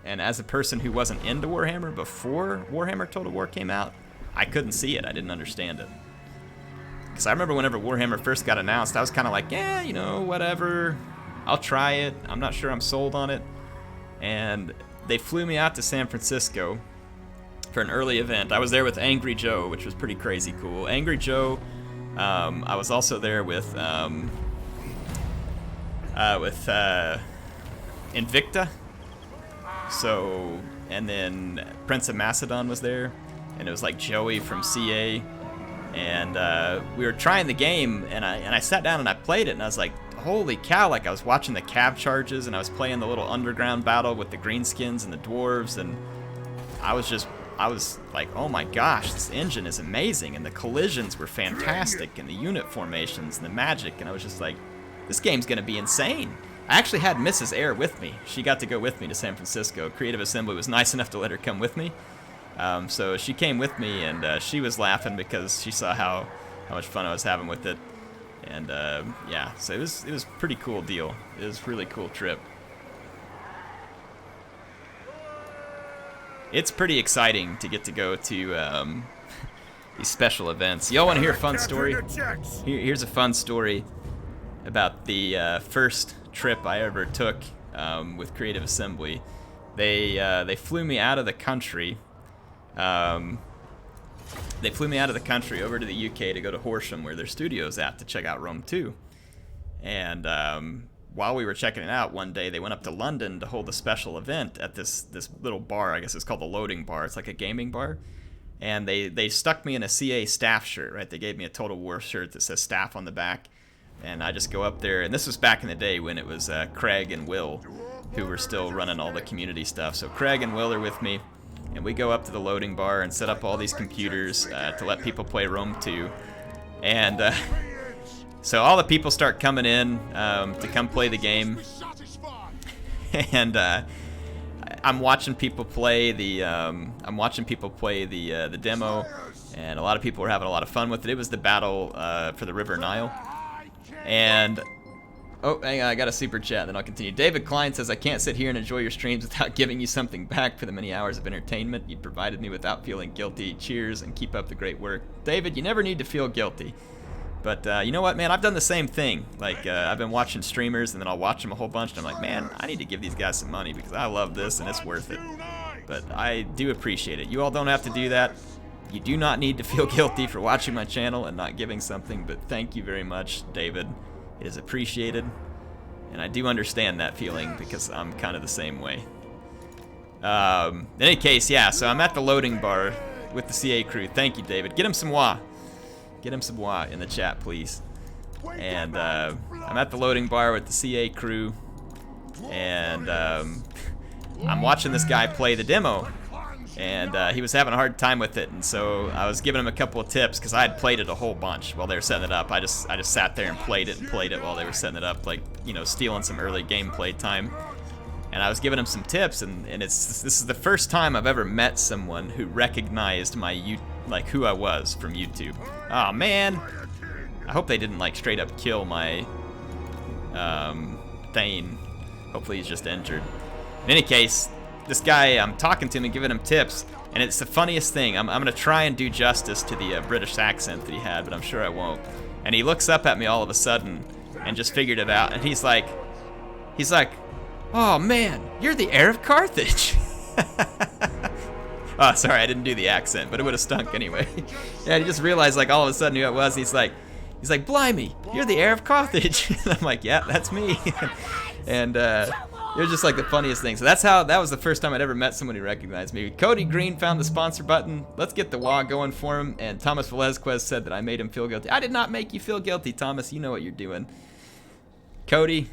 Speaker 1: And as a person who wasn't into Warhammer before Warhammer Total War came out, I couldn't see it. I didn't understand it. Because I remember whenever Warhammer first got announced, I was kind of like, yeah, you know, whatever. I'll try it. I'm not sure I'm sold on it. And they flew me out to San Francisco for an early event. I was there with Angry Joe, which was pretty crazy cool. Angry Joe, I was also there with Invicta. So, and then Prince of Macedon was there, and it was like Joey from CA, and we were trying the game, and I sat down and I played it, and I was like, holy cow, like I was watching the cab charges, and I was playing the little underground battle with the greenskins and the dwarves, and I was just I was like, oh my gosh, this engine is amazing, and the collisions were fantastic, and the unit formations, and the magic, and I was just like, this game's gonna be insane. I actually had Mrs. Air with me. She got to go with me to San Francisco. Creative Assembly was nice enough to let her come with me. So she came with me, and she was laughing because she saw how much fun I was having with it. And yeah, so it was a pretty cool deal. It was a really cool trip. It's pretty exciting to get to go to these special events. Y'all want to hear a fun story? Here's a fun story about the first trip I ever took with Creative Assembly. They flew me out of the country. They flew me out of the country over to the UK to go to Horsham, where their studio's at, to check out Rome 2. And while we were checking it out, one day they went up to London to hold a special event at this little bar. I guess it's called the Loading Bar. It's like a gaming bar. And they stuck me in a CA staff shirt, right? They gave me a Total War shirt that says staff on the back. And I just go up there, and this was back in the day when it was Craig and Will who were still running all the community stuff. So Craig and Will are with me. And we go up to the loading bar and set up all these computers to let people play Rome 2. And so all the people start coming in to come play the game. And I'm watching people play the demo, and a lot of people were having a lot of fun with it. It was the battle for the River Nile. And oh, hang on, I got a super chat, then I'll continue. David Klein says, I can't sit here and enjoy your streams without giving you something back for the many hours of entertainment you provided me without feeling guilty. Cheers, and keep up the great work. David, you never need to feel guilty. But you know what, man? I've done the same thing. Like, I've been watching streamers, and then I'll watch them a whole bunch, and I'm like, man, I need to give these guys some money because I love this, and it's worth it. But I do appreciate it. You all don't have to do that. You do not need to feel guilty for watching my channel and not giving something, but thank you very much, David. It is appreciated, and I do understand that feeling because I'm kind of the same way. In any case, yeah, so I'm at the loading bar with the CA crew. Thank you, David. Get him some wah. Get him some wah in the chat, please. And I'm at the loading bar with the CA crew, and I'm watching this guy play the demo. And he was having a hard time with it, and so I was giving him a couple of tips because I had played it a whole bunch while they were setting it up. I just sat there and played it while they were setting it up, like, you know, stealing some early gameplay time. And I was giving him some tips, and this is the first time I've ever met someone who recognized like who I was from YouTube. Oh man, I hope they didn't like straight up kill my Thane. Hopefully he's just injured. In any case, this guy, I'm talking to him and giving him tips, and it's the funniest thing. I'm gonna try and do justice to the British accent that he had, but I'm sure I won't. And he looks up at me all of a sudden and just figured it out, and he's like, oh man, you're the heir of Carthage. Oh, sorry, I didn't do the accent, but it would have stunk anyway. Yeah, he just realized like all of a sudden who it was. He's like, blimey, you're the heir of Carthage. And I'm like, yeah, that's me. And it was just like the funniest thing. So that was the first time I'd ever met someone who recognized me. Cody Green found the sponsor button. Let's get the WA going for him. And Thomas Velazquez said that I made him feel guilty. I did not make you feel guilty, Thomas. You know what you're doing. Cody,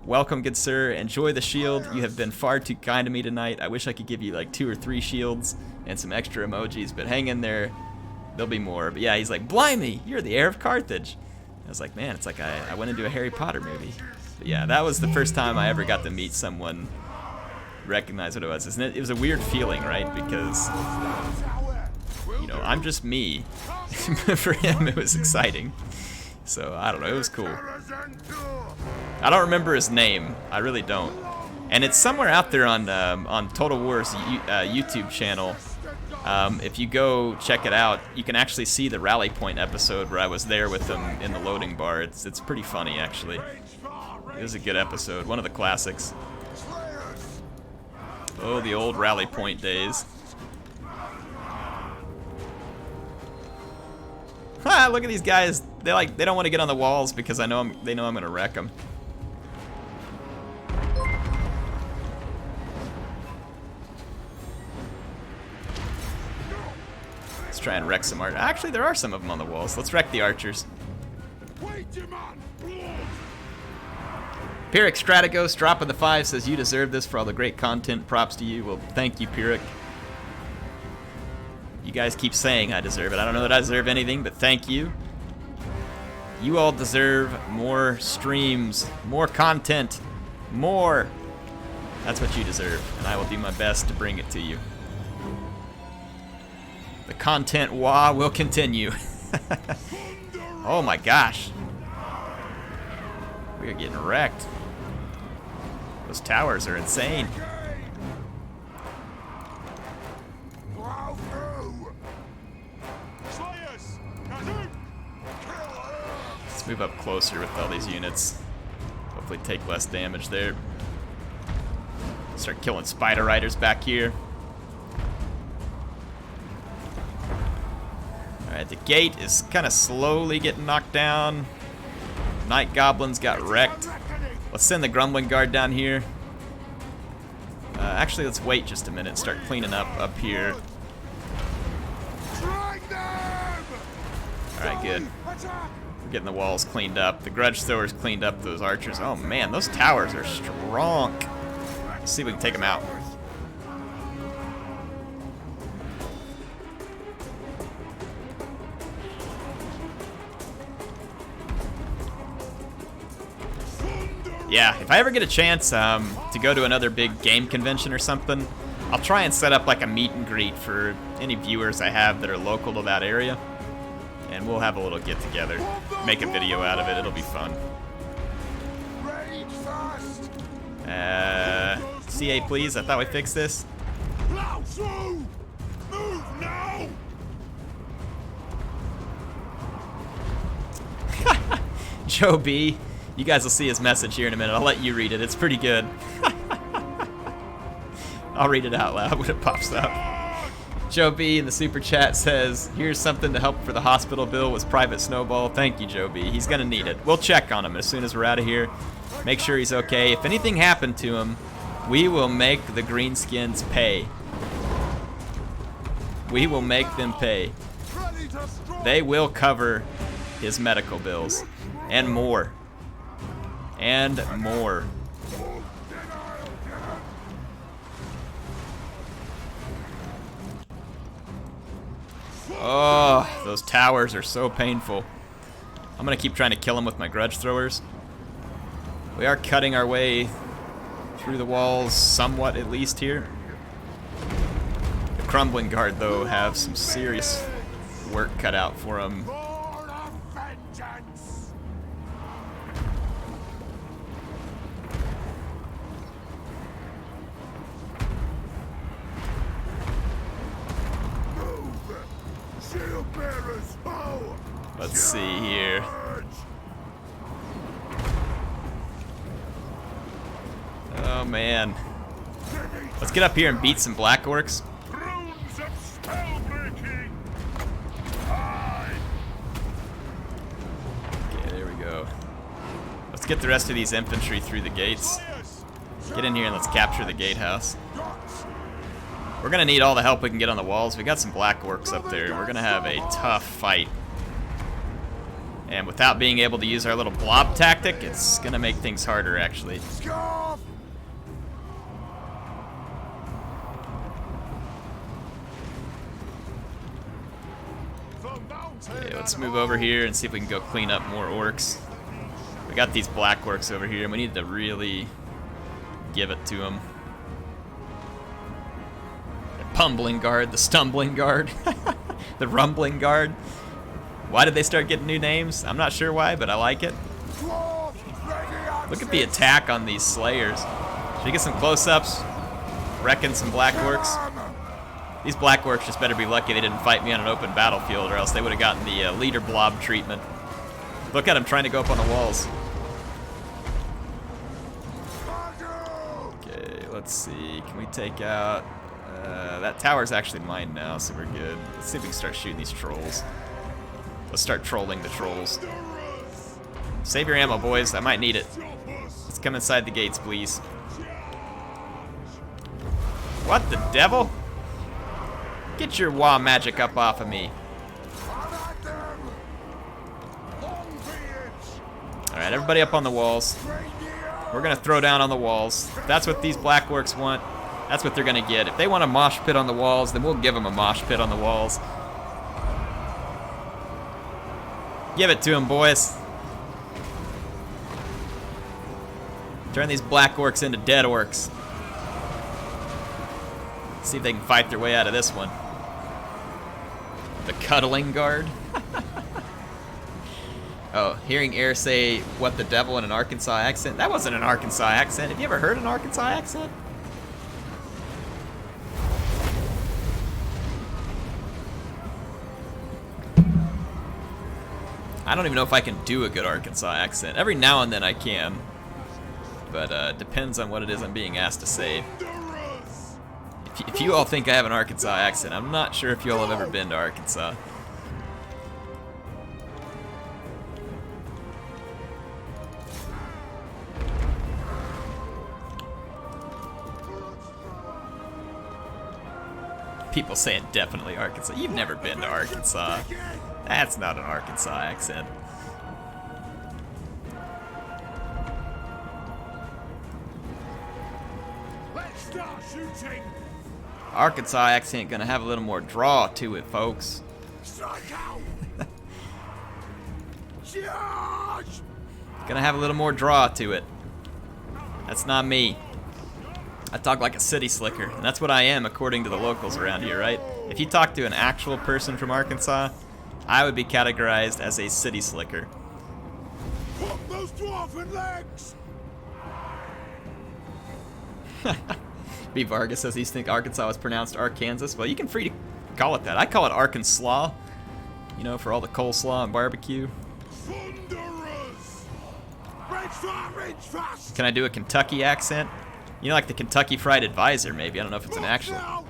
Speaker 1: welcome, good sir. Enjoy the shield. You have been far too kind to me tonight. I wish I could give you like 2 or 3 shields and some extra emojis, but hang in there. There'll be more. But yeah, he's like, blimey, you're the heir of Carthage. I was like, man, it's like I went into a Harry Potter movie. But yeah, that was the first time I ever got to meet someone, recognize what it was. Isn't it? It was a weird feeling, right? Because, you know, I'm just me. For him, it was exciting. So, I don't know, it was cool. I don't remember his name. I really don't. And it's somewhere out there on Total War's YouTube channel. If you go check it out, you can actually see the Rally Point episode where I was there with them in the loading bar. It's pretty funny, actually. It was a good episode, one of the classics. Oh, the old Rally Point days. Ha! Look at these guys. They don't want to get on the walls because they know I'm gonna wreck them. Let's try and wreck some archers. Actually, there are some of them on the walls. Let's wreck the archers. Pyrrhic Strategos, dropping the 5, says you deserve this for all the great content. Props to you. Well, thank you, Pyrrhic. You guys keep saying I deserve it. I don't know that I deserve anything, but thank you. You all deserve more streams, more content, more. That's what you deserve, and I will do my best to bring it to you. The content will continue. Oh my gosh. We are getting wrecked. Those towers are insane. Let's move up closer with all these units. Hopefully take less damage there. Start killing spider riders back here. Alright, the gate is kind of slowly getting knocked down. Night goblins got wrecked. Let's send the grumbling guard down here. Actually, let's wait just a minute and start cleaning up here. Alright, good. We're getting the walls cleaned up. The grudge throwers cleaned up those archers. Oh man, those towers are strong. Let's see if we can take them out. Yeah, if I ever get a chance to go to another big game convention or something, I'll try and set up like a meet and greet for any viewers I have that are local to that area. And we'll have a little get together. Make a video out of it, it'll be fun. CA please, I thought we fixed this. Joe B, you guys will see his message here in a minute. I'll let you read it. It's pretty good. I'll read it out loud when it pops up. Joe B in the super chat says, here's something to help for the hospital bill was Private Snowball. Thank you, Joe B. He's going to need it. We'll check on him as soon as we're out of here. Make sure he's okay. If anything happened to him, we will make the Greenskins pay. We will make them pay. They will cover his medical bills. And more. And more. Oh, those towers are so painful. I'm gonna keep trying to kill them with my grudge throwers. We are cutting our way through the walls somewhat, at least here. The crumbling guard, though, have some serious work cut out for them. Let's see here. Oh man. Let's get up here and beat some black orcs. Okay, there we go. Let's get the rest of these infantry through the gates. Get in here and let's capture the gatehouse. We're gonna need all the help we can get on the walls. We got some black orcs up there. We're gonna have a tough fight. And without being able to use our little blob tactic, it's gonna make things harder, actually. Okay, let's move over here and see if we can go clean up more orcs. We got these black orcs over here, and we need to really give it to them. The pumbling guard, the stumbling guard, the rumbling guard. Why did they start getting new names? I'm not sure why, but I like it. Look at the attack on these slayers. Should we get some close-ups? Wrecking some black orcs? These black orcs just better be lucky they didn't fight me on an open battlefield, or else they would have gotten the leader blob treatment. Look at them trying to go up on the walls. Okay, let's see. Can we take out... that tower's actually mine now, so we're good. Let's see if we can start shooting these trolls. Let's start trolling the trolls. Save your ammo, boys. I might need it. Let's come inside the gates, please. What the devil? Get your WA magic up off of me. Alright, everybody up on the walls. We're gonna throw down on the walls. That's what these black orcs want. That's what they're gonna get. If they want a mosh pit on the walls, then we'll give them a mosh pit on the walls. Give it to them, boys. Turn these black orcs into dead orcs. See if they can fight their way out of this one. The cuddling guard. Oh, hearing Air say "what the devil" in an Arkansas accent. That wasn't an Arkansas accent. Have you ever heard an Arkansas accent? I don't even know if I can do a good Arkansas accent. Every now and then I can. But depends on what it is I'm being asked to say. If you all think I have an Arkansas accent, I'm not sure if you all have ever been to Arkansas. People saying definitely Arkansas. You've never been to Arkansas. That's not an Arkansas accent.
Speaker 3: Let's start shooting.
Speaker 1: Arkansas accent gonna have a little more draw to it, folks.
Speaker 3: Strike out. Charge.
Speaker 1: Gonna have a little more draw to it. That's not me. I talk like a city slicker, and that's what I am according to the locals around here, right? If you talk to an actual person from Arkansas, I would be categorized as a city slicker.
Speaker 3: Put those dwarven legs.
Speaker 1: B. Vargas says he thinks Arkansas was pronounced Arkansas. Well, you can free to call it that. I call it Arkansas, you know, for all the coleslaw and barbecue.
Speaker 3: Thunderers. Rage fast, rage fast.
Speaker 1: Can I do a Kentucky accent? You know, like the Kentucky Fried Advisor, maybe. I don't know if it's an actual.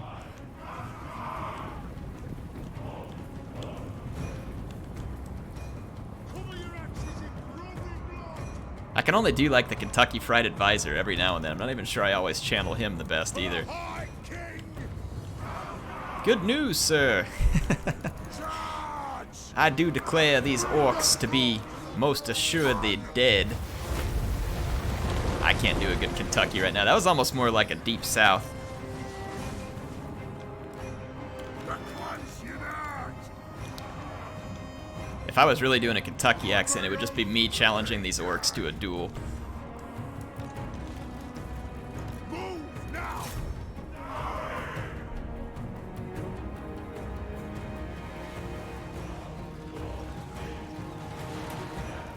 Speaker 1: I can only do like the Kentucky Fried Advisor every now and then. I'm not even sure I always channel him the best either. Good news, sir. I do declare these orcs to be most assuredly dead. I can't do a good Kentucky right now. That was almost more like a deep south. If I was really doing a Kentucky accent, it would just be me challenging these orcs to a duel.
Speaker 3: Move now.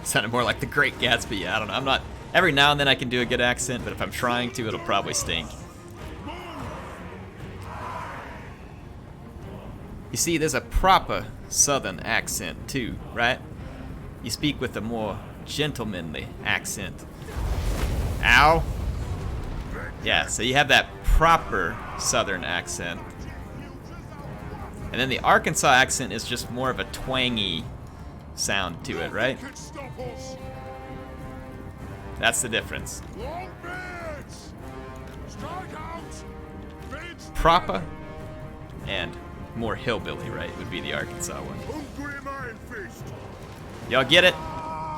Speaker 1: Sounded more like the Great Gatsby. Yeah, I don't know. I'm not. Every now and then I can do a good accent, but if I'm trying to, it'll probably stink. You see, there's a proper Southern accent too, right? You speak with a more gentlemanly accent. Ow! Yeah, so you have that proper Southern accent. And then the Arkansas accent is just more of a twangy sound to it, right? That's the difference. Proper and more hillbilly, right, would be the Arkansas one.
Speaker 3: Ungrim Ironfist.
Speaker 1: Y'all get it?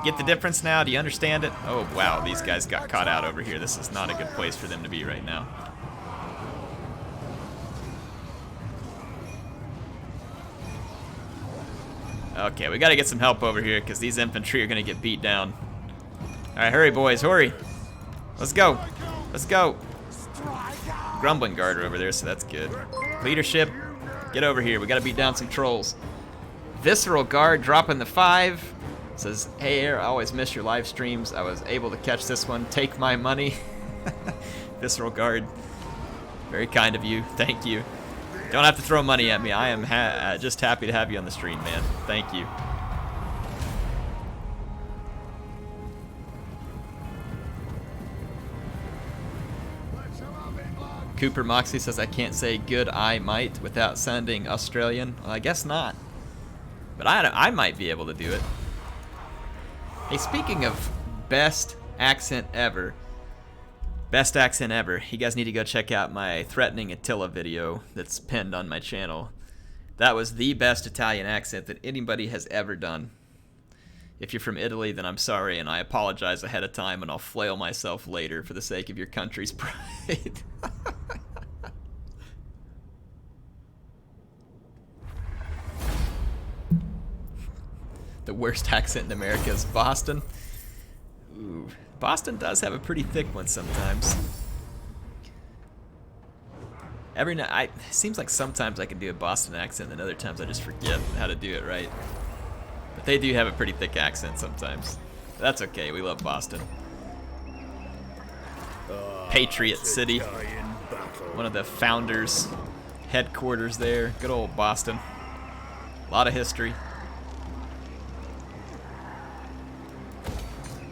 Speaker 1: Get the difference now? Do you understand it? Oh, wow, these guys got caught out over here. This is not a good place for them to be right now. Okay, we gotta get some help over here because these infantry are gonna get beat down. Alright, hurry, boys, hurry. Let's go. Let's go. Grumbling guard are over there, so that's good. Leadership, get over here. We gotta beat down some trolls. Visceral guard dropping the 5. Says, hey Air, I always miss your live streams. I was able to catch this one. Take my money. Visceral guard. Very kind of you. Thank you. Don't have to throw money at me. I am just happy to have you on the stream, man. Thank you. Cooper Moxley says, I can't say good I might without sounding Australian. Well, I guess not. But I might be able to do it. Hey, speaking of best accent ever, you guys need to go check out my Threatening Attila video that's pinned on my channel. That was the best Italian accent that anybody has ever done. If you're from Italy, then I'm sorry, and I apologize ahead of time, and I'll flail myself later for the sake of your country's pride. The worst accent in America is Boston. Ooh, Boston does have a pretty thick one sometimes. Every night, it seems like sometimes I can do a Boston accent, and other times I just forget how to do it right. But they do have a pretty thick accent sometimes. That's okay. We love Boston. Patriot City, one of the founders' headquarters there. Good old Boston. A lot of history.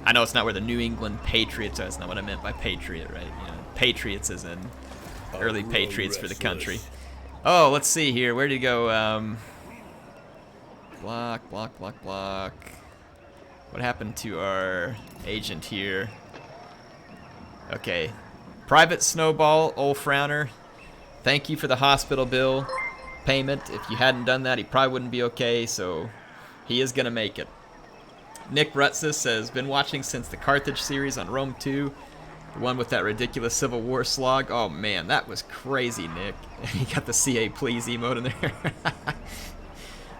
Speaker 1: I know it's not where the New England Patriots are. That's not what I meant by patriot, right? You know, patriots as in early patriots for the country. Oh, let's see here. Where did he go? Block. What happened to our agent here? Okay. Private Snowball, old frowner. Thank you for the hospital bill payment. If you hadn't done that, he probably wouldn't be okay, so he is going to make it. Nick Rutsis says, been watching since the Carthage series on Rome 2. The one with that ridiculous Civil War slog. Oh, man, that was crazy, Nick. He got the CA please emote in there.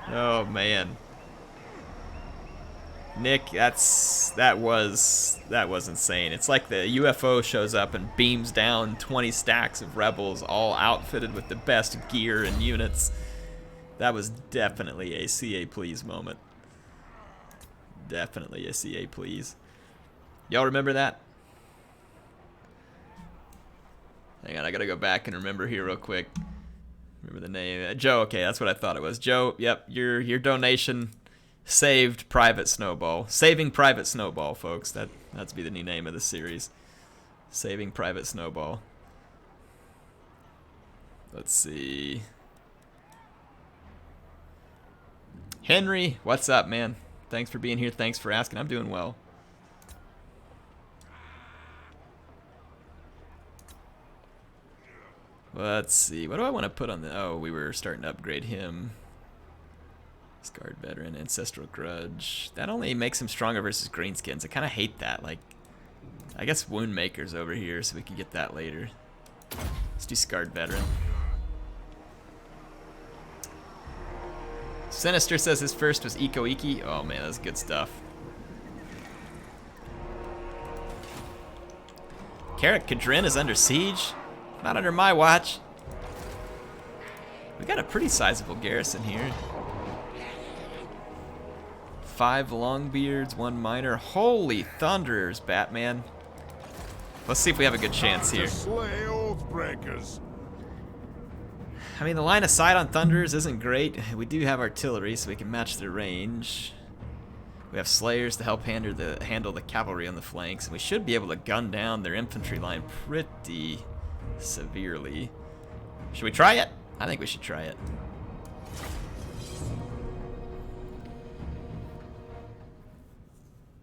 Speaker 1: Oh, man. Nick, that was insane. It's like the UFO shows up and beams down 20 stacks of rebels, all outfitted with the best gear and units. That was definitely a CA please moment. Definitely a CA please. Y'all remember that? Hang on, I gotta go back and remember here real quick. Remember the name? Joe. Okay, that's what I thought it was. Joe. Yep, your donation saved Private Snowball. Saving Private Snowball, folks. That's be the new name of the series. Saving Private Snowball. Let's see. Henry, what's up, man? Thanks for being here. Thanks for asking. I'm doing well. Let's see. What do I want to put on the... Oh, we were starting to upgrade him. Scarred Veteran, Ancestral Grudge. That only makes him stronger versus Greenskins. I kind of hate that. Like, I guess Woundmaker's over here, so we can get that later. Let's do Scarred Veteran. Sinister says his first was Eco Iki. Oh man, that's good stuff. Carrot Kadrin is under siege. Not under my watch. We got a pretty sizable garrison here. 5 Longbeards, 1 Miner. Holy thunderers, Batman. Let's see if we have a good chance here. I mean, the line of sight on Thunderers isn't great. We do have artillery, so we can match their range. We have Slayers to help handle the cavalry on the flanks, and we should be able to gun down their infantry line pretty severely. Should we try it? I think we should try it.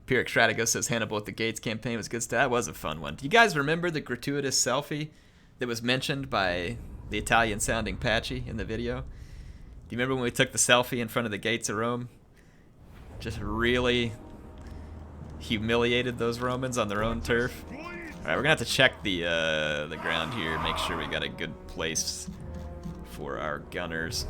Speaker 1: Pyrrhic Strategos says Hannibal at the Gates campaign was good stuff. That was a fun one. Do you guys remember the gratuitous selfie that was mentioned by the Italian-sounding Patchy in the video? Do you remember when we took the selfie in front of the gates of Rome? Just really humiliated those Romans on their own turf. All right, we're gonna have to check the ground here, make sure we got a good place for our gunners.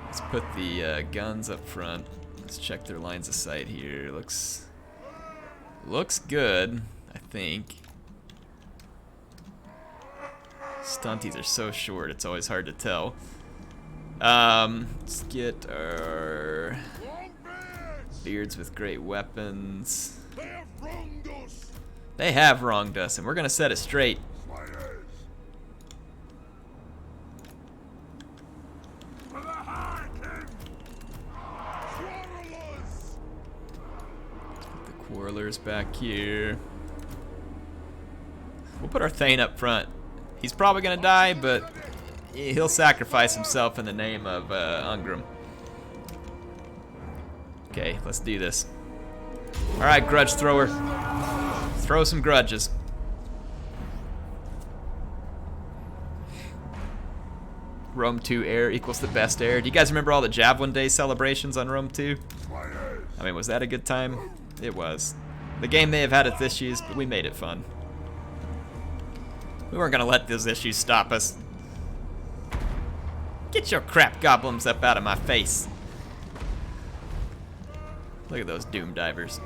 Speaker 1: Let's put the guns up front. Let's check their lines of sight here. Looks good, I think. Stunties are so short, it's always hard to tell. Let's get our beards with great weapons. They have wronged us, and we're gonna set it straight. Quarrelers back here. We'll put our Thane up front. He's probably gonna die, but he'll sacrifice himself in the name of Ungrim. Okay, let's do this. Alright, grudge thrower. Throw some grudges. Rome 2 air equals the best air. Do you guys remember all the Javelin Day celebrations on Rome 2? I mean, was that a good time? It was. The game may have had its issues, but we made it fun. We weren't gonna let those issues stop us. Get your crap goblins up out of my face. Look at those doom divers.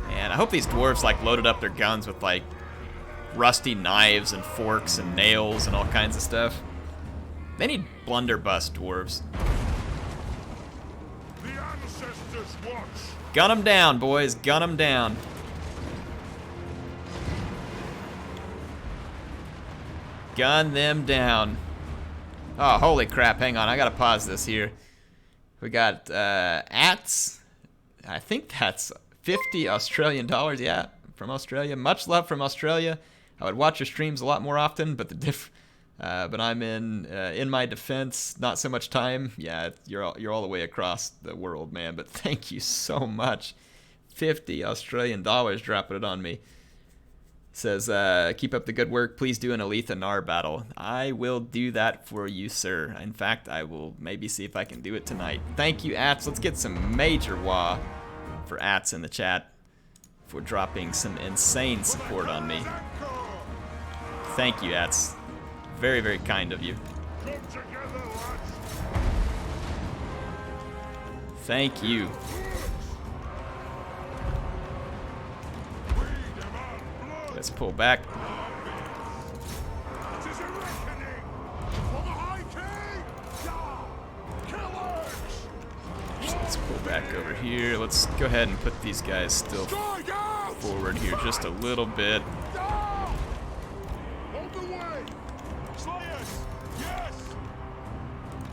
Speaker 1: And I hope these dwarves like loaded up their guns with like rusty knives and forks and nails and all kinds of stuff. They need blunderbuss dwarves.
Speaker 3: The ancestors watch.
Speaker 1: Gun them down, boys. Gun them down. Gun them down. Oh, holy crap. Hang on. I gotta pause this here. We got Ats. I think that's 50 Australian dollars. Yeah, from Australia. Much love from Australia. I would watch your streams a lot more often, but but I'm in my defense, not so much time. Yeah, you're all the way across the world, man. But thank you so much. 50 Australian dollars dropping it on me. Says, keep up the good work. Please do an Aletha Nar battle. I will do that for you, sir. In fact, I will maybe see if I can do it tonight. Thank you, Ats. Let's get some major wah for Ats in the chat for dropping some insane support on me. Thank you, Ats. Very, very kind of you.
Speaker 3: Come together, lads.
Speaker 1: Thank you. Let's pull back.
Speaker 3: It is a reckoning for the High King. Killers.
Speaker 1: Let's pull back over here. Let's go ahead and put these guys still
Speaker 3: Strike out.
Speaker 1: forward here just a little bit.
Speaker 3: Down. On the way. Slayers. Yes.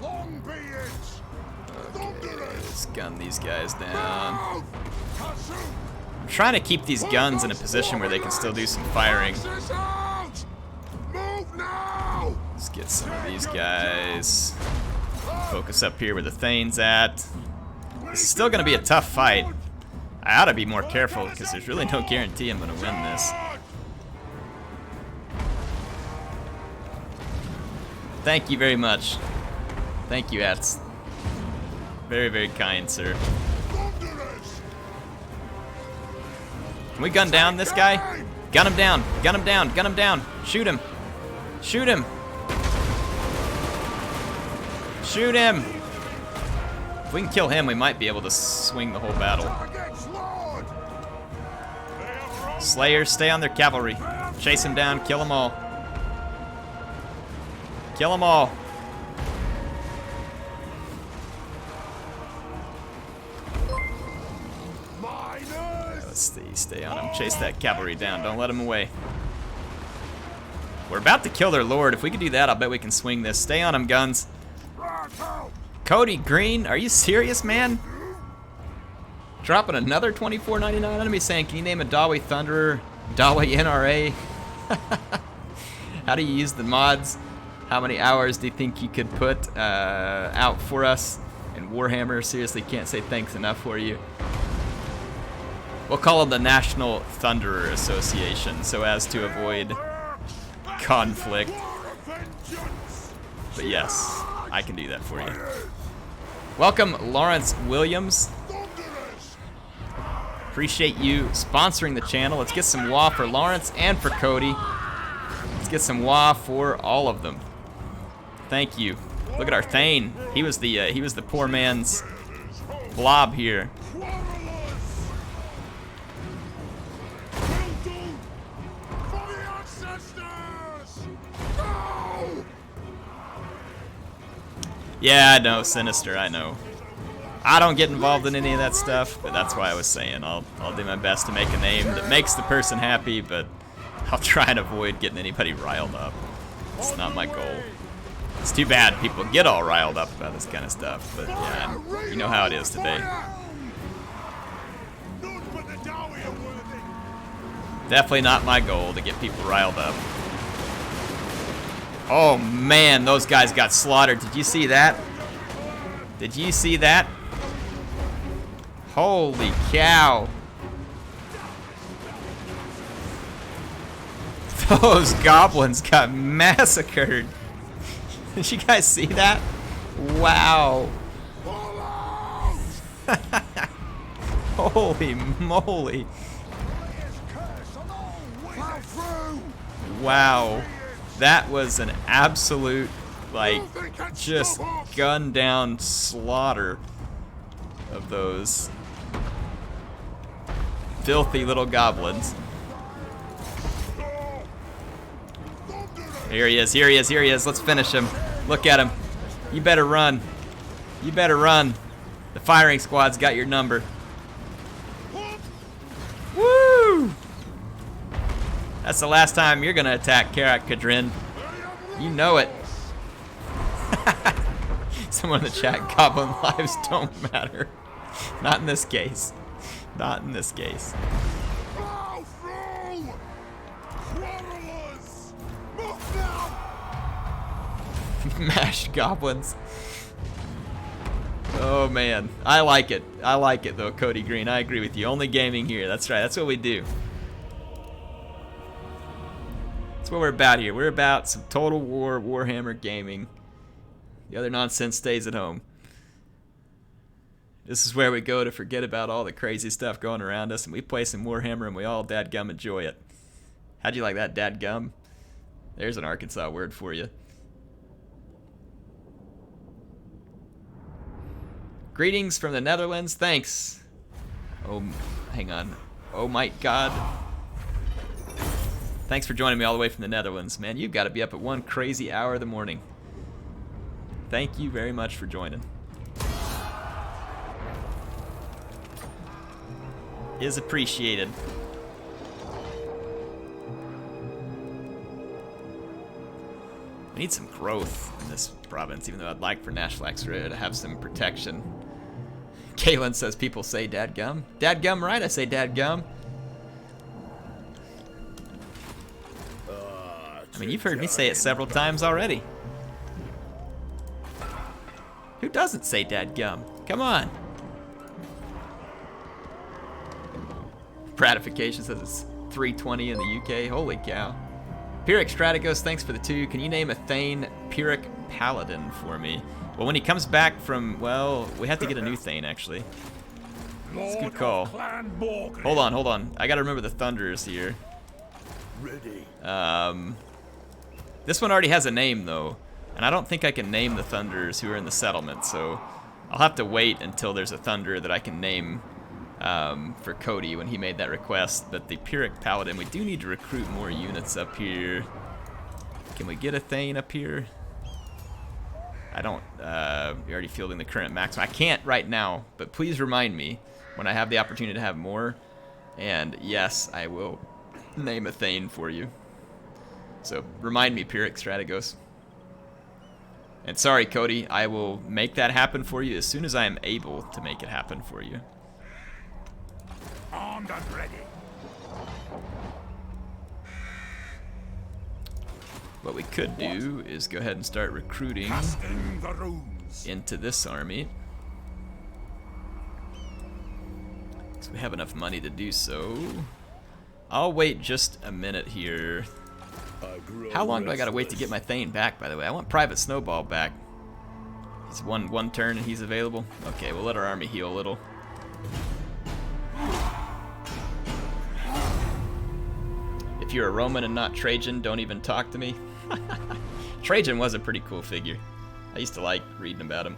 Speaker 3: Long be it. Thunderous.
Speaker 1: Let's gun these guys down.
Speaker 3: Down. Katsu.
Speaker 1: I'm trying to keep these guns in a position where they can still do some firing.
Speaker 3: Axis out. Move now.
Speaker 1: Let's get some of these guys. Focus up here where the Thane's at. This is still going to be a tough fight. I ought to be more careful because there's really no guarantee I'm going to win this. Thank you very much. Thank you, Ats. Very, very kind, sir.
Speaker 3: Thunderous.
Speaker 1: Can we gun down this guy? Gun him down. Gun him down. Gun him down. Shoot him. Shoot him. Shoot him. If we can kill him, we might be able to swing the whole battle.
Speaker 3: Targets Lord.
Speaker 1: Slayers, stay on their cavalry. Chase him down. Kill them all. Kill them all.
Speaker 3: Miners.
Speaker 1: Let's see. Stay on him. Chase that cavalry down. Don't let him away. We're about to kill their lord. If we can do that, I'll bet we can swing this. Stay on him, guns.
Speaker 3: Rat out.
Speaker 1: Cody Green, are you serious, man? Dropping another $24.99 on me saying, can you name a Dawei Thunderer, Dawei NRA? How do you use the mods? How many hours do you think you could put out for us? And Warhammer, seriously, can't say thanks enough for you. We'll call them the National Thunderer Association so as to avoid conflict. But yes, I can do that for you. Welcome, Lawrence Williams. Appreciate you sponsoring the channel. Let's get some wah for Lawrence and for Cody. Let's get some wah for all of them. Thank you. Look at our Thane. He was the poor man's blob here. Yeah, I know, Sinister, I know. I don't get involved in any of that stuff, but that's why I was saying I'll do my best to make a name that makes the person happy, but I'll try and avoid getting anybody riled up. It's not my goal. It's too bad people get all riled up about this kind of stuff, but yeah, you know how it is today. Definitely not my goal to get people riled up. Oh man, those guys got slaughtered. Did you see that? Did you see that? Holy cow. Those goblins got massacred. Did you guys see that? Wow. Holy moly. Wow. That was an absolute, like, just gun down slaughter of those filthy little goblins. Here he is, here he is, here he is. Let's finish him. Look at him. You better run. You better run. The firing squad's got your number. Woo! That's the last time you're gonna attack HeirofCarthage. You know it. Someone in the chat, goblin lives don't matter. Not in this case. Not in this case. Mashed goblins. Oh man, I like it. I like it though, Cody Green. I agree with you. Only gaming here. That's right. That's what we do. That's what we're about here. We're about some Total War Warhammer gaming. The other nonsense stays at home. This is where we go to forget about all the crazy stuff going around us, and we play some Warhammer and we all dadgum enjoy it. How'd you like that, dadgum? There's an Arkansas word for you. Greetings from the Netherlands. Thanks. Oh, hang on. Oh my God. Thanks for joining me all the way from the Netherlands. Man, you've got to be up at one crazy hour of the morning. Thank you very much for joining. Is appreciated. We need some growth in this province, even though I'd like for National X-Ray to have some protection. Kalen says people say dadgum. Dadgum, right? I say dadgum. I mean, you've heard me say it several times already. Who doesn't say dadgum? Come on. Gratification says it's 3:20 in the UK. Holy cow. Pyrrhic Strategos, thanks for the 2. Can you name a Thane Pyrrhic Paladin for me? Well, when he comes back from, well, we have to get a new Thane, actually. That's a good call. Hold on, hold on. I gotta remember the Thunderers here. This one already has a name, though. And I don't think I can name the Thunderers who are in the settlement, so I'll have to wait until there's a Thunderer that I can name for Cody when he made that request. But the Pyrrhic Paladin, we do need to recruit more units up here. Can we get a Thane up here? I don't, you're already fielding the current maximum. I can't right now, but please remind me when I have the opportunity to have more. And yes, I will name a Thane for you. So remind me, Pyrrhic Strategos. And sorry, Cody, I will make that happen for you as soon as I am able to make it happen for you.
Speaker 3: Armed and ready.
Speaker 1: What we could do is go ahead and start recruiting into this army. So we have enough money to do so. I'll wait just a minute here. How long do I gotta wait to get my Thane back, by the way? I want Private Snowball back. He's one turn and he's available. Okay, we'll let our army heal a little. If you're a Roman and not Trajan, don't even talk to me. Trajan was a pretty cool figure. I used to like reading about him.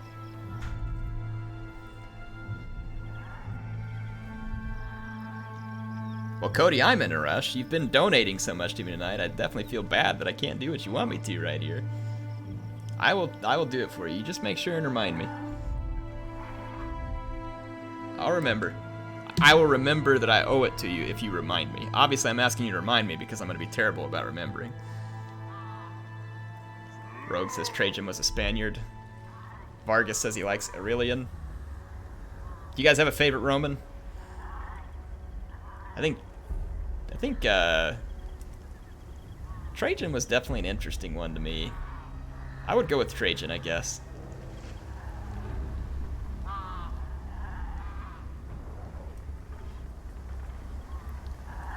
Speaker 1: Well, Cody, I'm in a rush. You've been donating so much to me tonight. I definitely feel bad that I can't do what you want me to right here. I will do it for you. You just make sure and remind me. I'll remember. I will remember that I owe it to you if you remind me. Obviously, I'm asking you to remind me because I'm going to be terrible about remembering. Rogue says Trajan was a Spaniard. Vargas says he likes Aurelian. Do you guys have a favorite Roman? I think Trajan was definitely an interesting one to me. I would go with Trajan, I guess.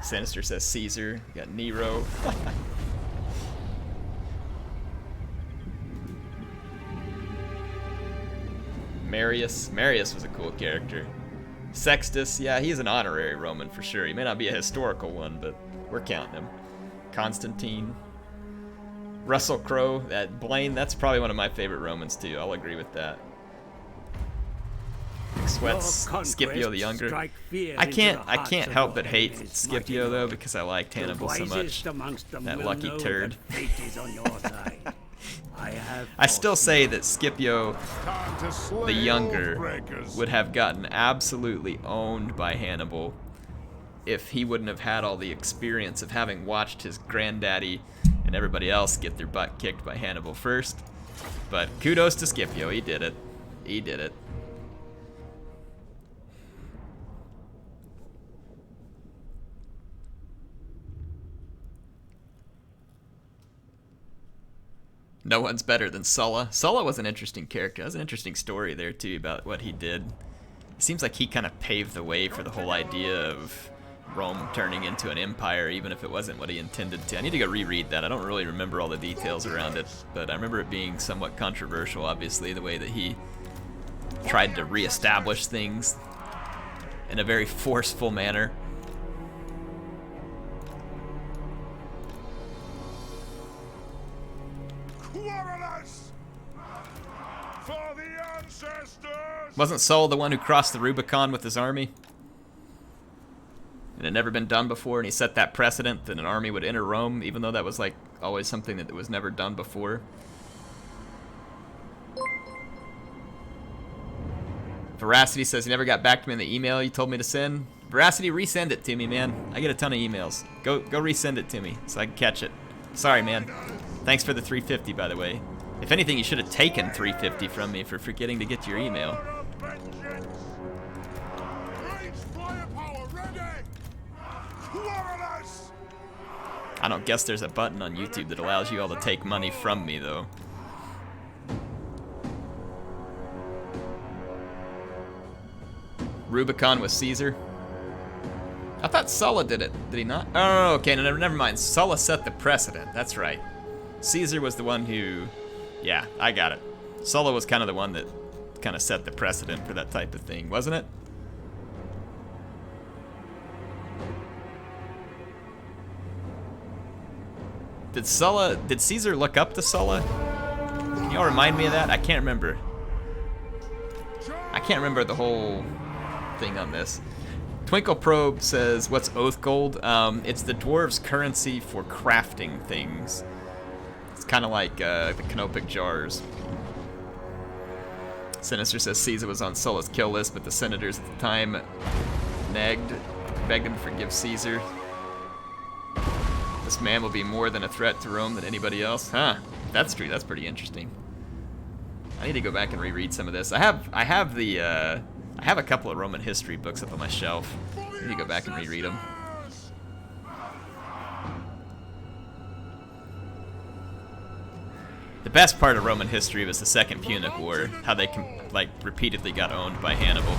Speaker 1: Sinister says Caesar. You got Nero. Marius. Marius was a cool character. Sextus, yeah, he's an honorary Roman for sure. He may not be a historical one, but we're counting him. Constantine. Russell Crowe, that Blaine, that's probably one of my favorite Romans too. I'll agree with that. Sweats Scipio the Younger. I can't help but hate Scipio though, because I liked Hannibal so much. That lucky turd. I still say that Scipio the Younger would have gotten absolutely owned by Hannibal if he wouldn't have had all the experience of having watched his granddaddy and everybody else get their butt kicked by Hannibal first. But kudos to Scipio, he did it. He did it. No one's better than Sulla. Sulla was an interesting character. That was an interesting story there too about what he did. It seems like he kind of paved the way for the whole idea of Rome turning into an empire, even if it wasn't what he intended to. I need to go reread that. I don't really remember all the details around it, but I remember it being somewhat controversial, obviously, the way that he tried to reestablish things in a very forceful manner.
Speaker 3: For the ancestors!
Speaker 1: Wasn't Sulla the one who crossed the Rubicon with his army? It had never been done before, and he set that precedent that an army would enter Rome, even though that was like always something that was never done before. Veracity says he never got back to me in the email you told me to send. Veracity, resend it to me, man. I get a ton of emails. Go resend it to me so I can catch it. Sorry, man. Thanks for the 350, by the way. If anything, you should have taken 350 from me for forgetting to get to your email. I don't guess there's a button on YouTube that allows you all to take money from me, though. Rubicon with Caesar. I thought Sulla did it. Did he not? Oh, okay, no, never mind. Sulla set the precedent. That's right. Caesar was the one who... Yeah, I got it. Sulla was kind of the one that kind of set the precedent for that type of thing, wasn't it? Did Caesar look up to Sulla? Can y'all remind me of that? I can't remember. I can't remember the whole thing on this. Twinkle Probe says, what's oath gold? It's the dwarves' currency for crafting things. It's kind of like the canopic jars. Sinister says Caesar was on Sulla's kill list, but the senators at the time begged him to forgive Caesar. This man will be more than a threat to Rome than anybody else. Huh, that's true. That's pretty interesting. I need to go back and reread some of this. I have a couple of Roman history books up on my shelf. I need to go back and reread them. The best part of Roman history was the Second Punic War, how they like repeatedly got owned by Hannibal.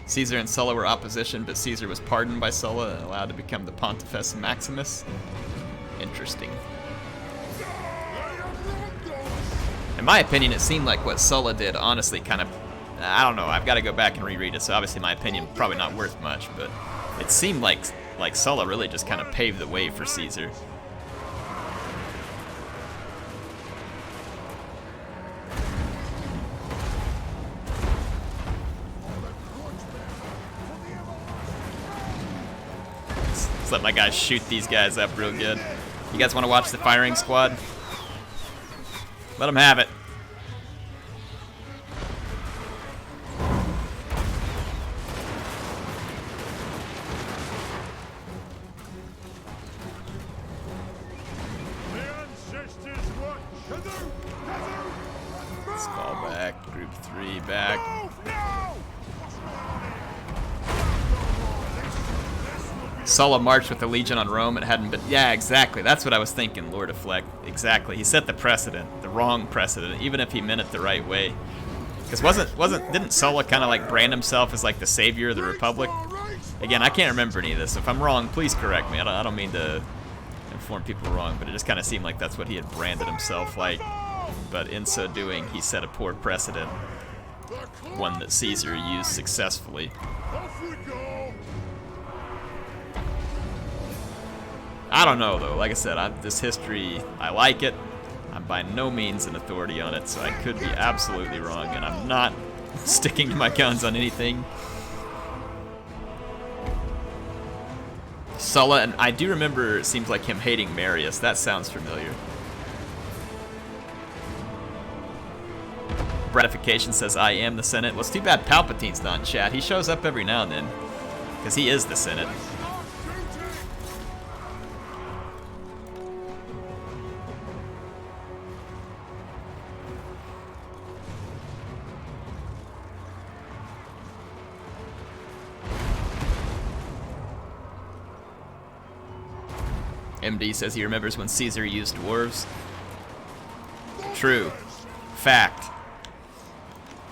Speaker 1: Caesar and Sulla were opposition, but Caesar was pardoned by Sulla and allowed to become the Pontifex Maximus. Interesting. In my opinion, it seemed like what Sulla did, honestly, kind of... I don't know, I've got to go back and reread it, so obviously my opinion probably not worth much, but it seemed like Sulla really just kind of paved the way for Caesar. Let's let my guys shoot these guys up real good. You guys want to watch the firing squad? Let them have it. Let's fall back. Group 3 back. Sulla marched with the Legion on Rome and hadn't been... Yeah, exactly. That's what I was thinking, Lord of Fleck. Exactly. He set the precedent, the wrong precedent, even if he meant it the right way. Because didn't Sulla kind of like brand himself as like the savior of the Republic? Again, I can't remember any of this. If I'm wrong, please correct me. I don't mean to inform people wrong, but it just kind of seemed like that's what he had branded himself like. But in so doing, he set a poor precedent. one that Caesar used successfully.
Speaker 3: Off we go.
Speaker 1: I don't know though. Like I said, this history, I like it. I'm by no means an authority on it, so I could be absolutely wrong, and I'm not sticking to my guns on anything. Sulla, and I do remember it seems like him hating Marius. That sounds familiar. Gratification says, I am the Senate. Well, it's too bad Palpatine's not in chat. He shows up every now and then, because he is the Senate. MD says he remembers when Caesar used dwarves. True. Fact.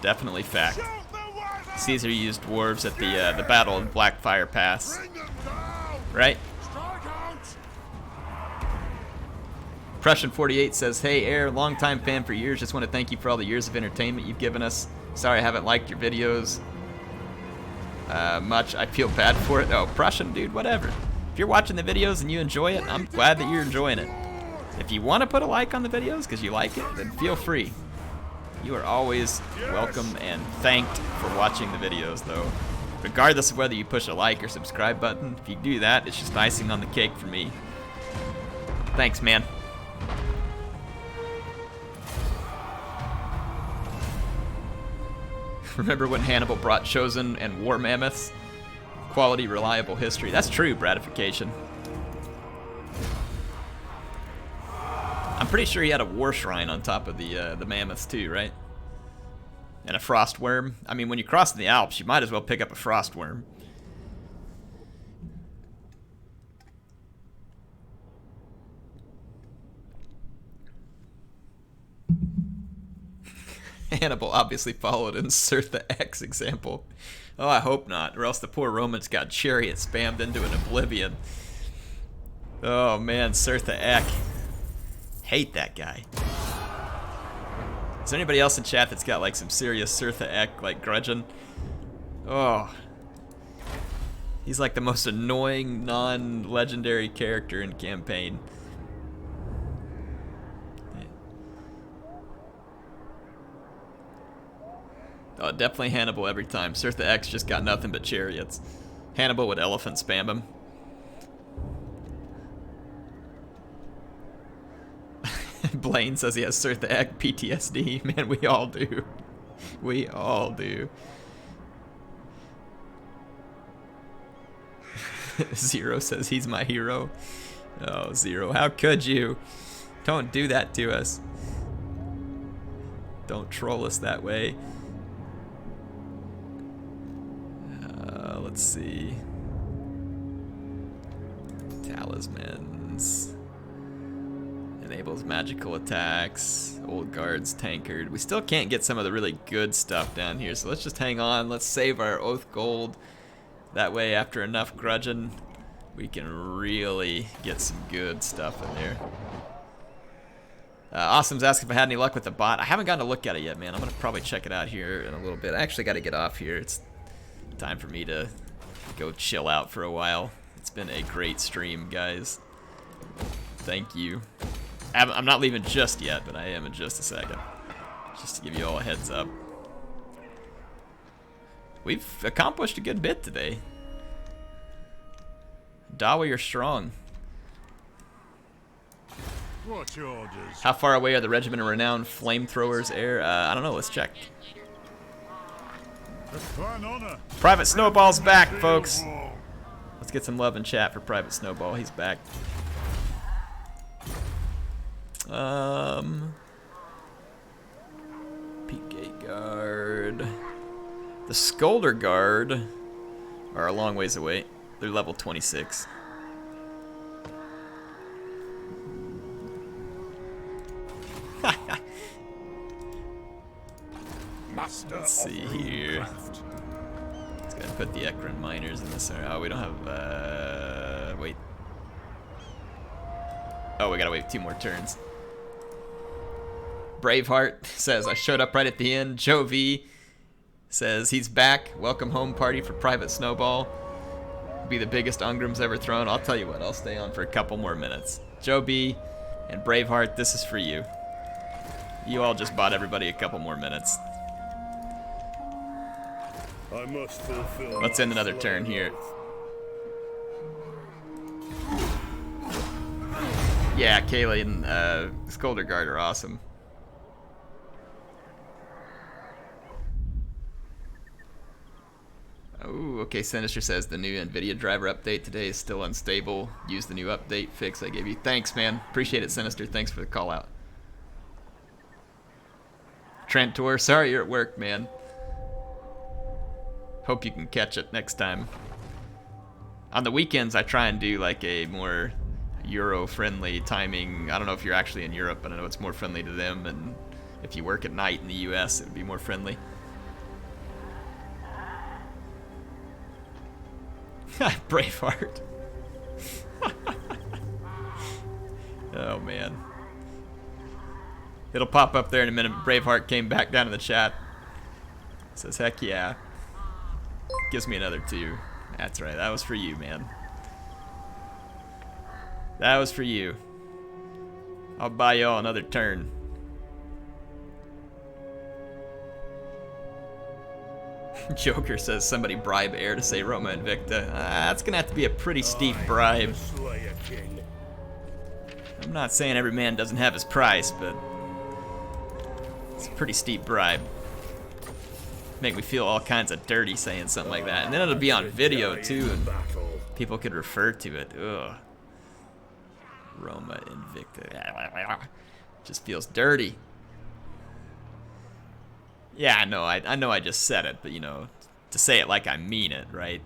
Speaker 1: Definitely fact. Caesar used dwarves at the Battle of Blackfire Pass. Right? Prussian 48 says, hey Air, longtime fan for years. Just want to thank you for all the years of entertainment you've given us. Sorry I haven't liked your videos much. I feel bad for it. Oh, Prussian dude, whatever. If you're watching the videos and you enjoy it, I'm glad that you're enjoying it. If you want to put a like on the videos because you like it, then feel free. You are always welcome and thanked for watching the videos, though. Regardless of whether you push a like or subscribe button, if you do that, it's just icing on the cake for me. Thanks, man. Remember when Hannibal brought Chosen and War Mammoths? Quality, reliable history. That's true, Gratification. I'm pretty sure he had a war shrine on top of the mammoths too, right? And a frost worm. I mean, when you cross the Alps, you might as well pick up a frost worm. Hannibal obviously followed in Cirtha X example. Oh, I hope not, or else the poor Romans got chariot spammed into an oblivion. Oh man, Cirtha Ek. Hate that guy. Is there anybody else in chat that's got like some serious Cirtha Ek like grudging? Oh. He's like the most annoying non-legendary character in campaign. Oh, definitely Hannibal every time. Cirtha X just got nothing but chariots. Hannibal would elephant spam him. Blaine says he has Cirtha X PTSD. Man, we all do. We all do. Zero says he's my hero. Oh, Zero, how could you? Don't do that to us. Don't troll us that way. Let's see. Talismans. Enables magical attacks. Old guards tankard. We still can't get some of the really good stuff down here, so let's just hang on. Let's save our oath gold. That way, after enough grudging, we can really get some good stuff in there. Awesome's asking if I had any luck with the bot. I haven't gotten a look at it yet, man. I'm gonna probably check it out here in a little bit. I actually got to get off here. It's time for me to go chill out for a while. It's been a great stream, guys. Thank you. I'm not leaving just yet, but I am in just a second. Just to give you all a heads up. We've accomplished a good bit today. Dawa, you're strong.
Speaker 3: What's your orders?
Speaker 1: How far away are the Regiment of Renowned Flamethrowers Air? I don't know, let's check. Private Snowball's back, folks. Let's get some love in chat for Private Snowball. He's back. PK Guard. The Scolder Guard are a long ways away. They're level 26. Let's see here. Let's go ahead and put the Ekron miners in this area. Oh, we don't have, wait. Oh, we gotta wait 2 more turns. Braveheart says, I showed up right at the end. Joe V, Says he's back. Welcome home party for Private Snowball. Be the biggest Ungrim's ever thrown. I'll tell you what, I'll stay on for a couple more minutes. Joe B and Braveheart, this is for you. You all just bought everybody a couple more minutes.
Speaker 2: I must fulfill.
Speaker 1: Let's end another turn here. Yeah, Kayla and Skoldergaard are awesome. Oh, okay, Sinister says the new NVIDIA driver update today is still unstable. Use the new update fix I gave you. Thanks, man. Appreciate it, Sinister. Thanks for the call out. Trentor, sorry you're at work, man. Hope you can catch it next time. On the weekends, I try and do like a more Euro-friendly timing. I don't know if you're actually in Europe, but I know it's more friendly to them. And if you work at night in the US, it would be more friendly. Braveheart. Oh, man. It'll pop up there in a minute. Braveheart came back down in the chat. Says, heck yeah. Gives me another 2. That's right. That was for you, man. That was for you. I'll buy y'all another turn. Joker says somebody bribe Air to say Roma Invicta. That's gonna have to be a pretty steep bribe. I'm not saying every man doesn't have his price, but it's a pretty steep bribe. Make me feel all kinds of dirty saying something like that. And then it'll be on video too, and people could refer to it. Ugh. Roma Invicta. Just feels dirty. Yeah, I know. I know I just said it, but you know, to say it like I mean it, right?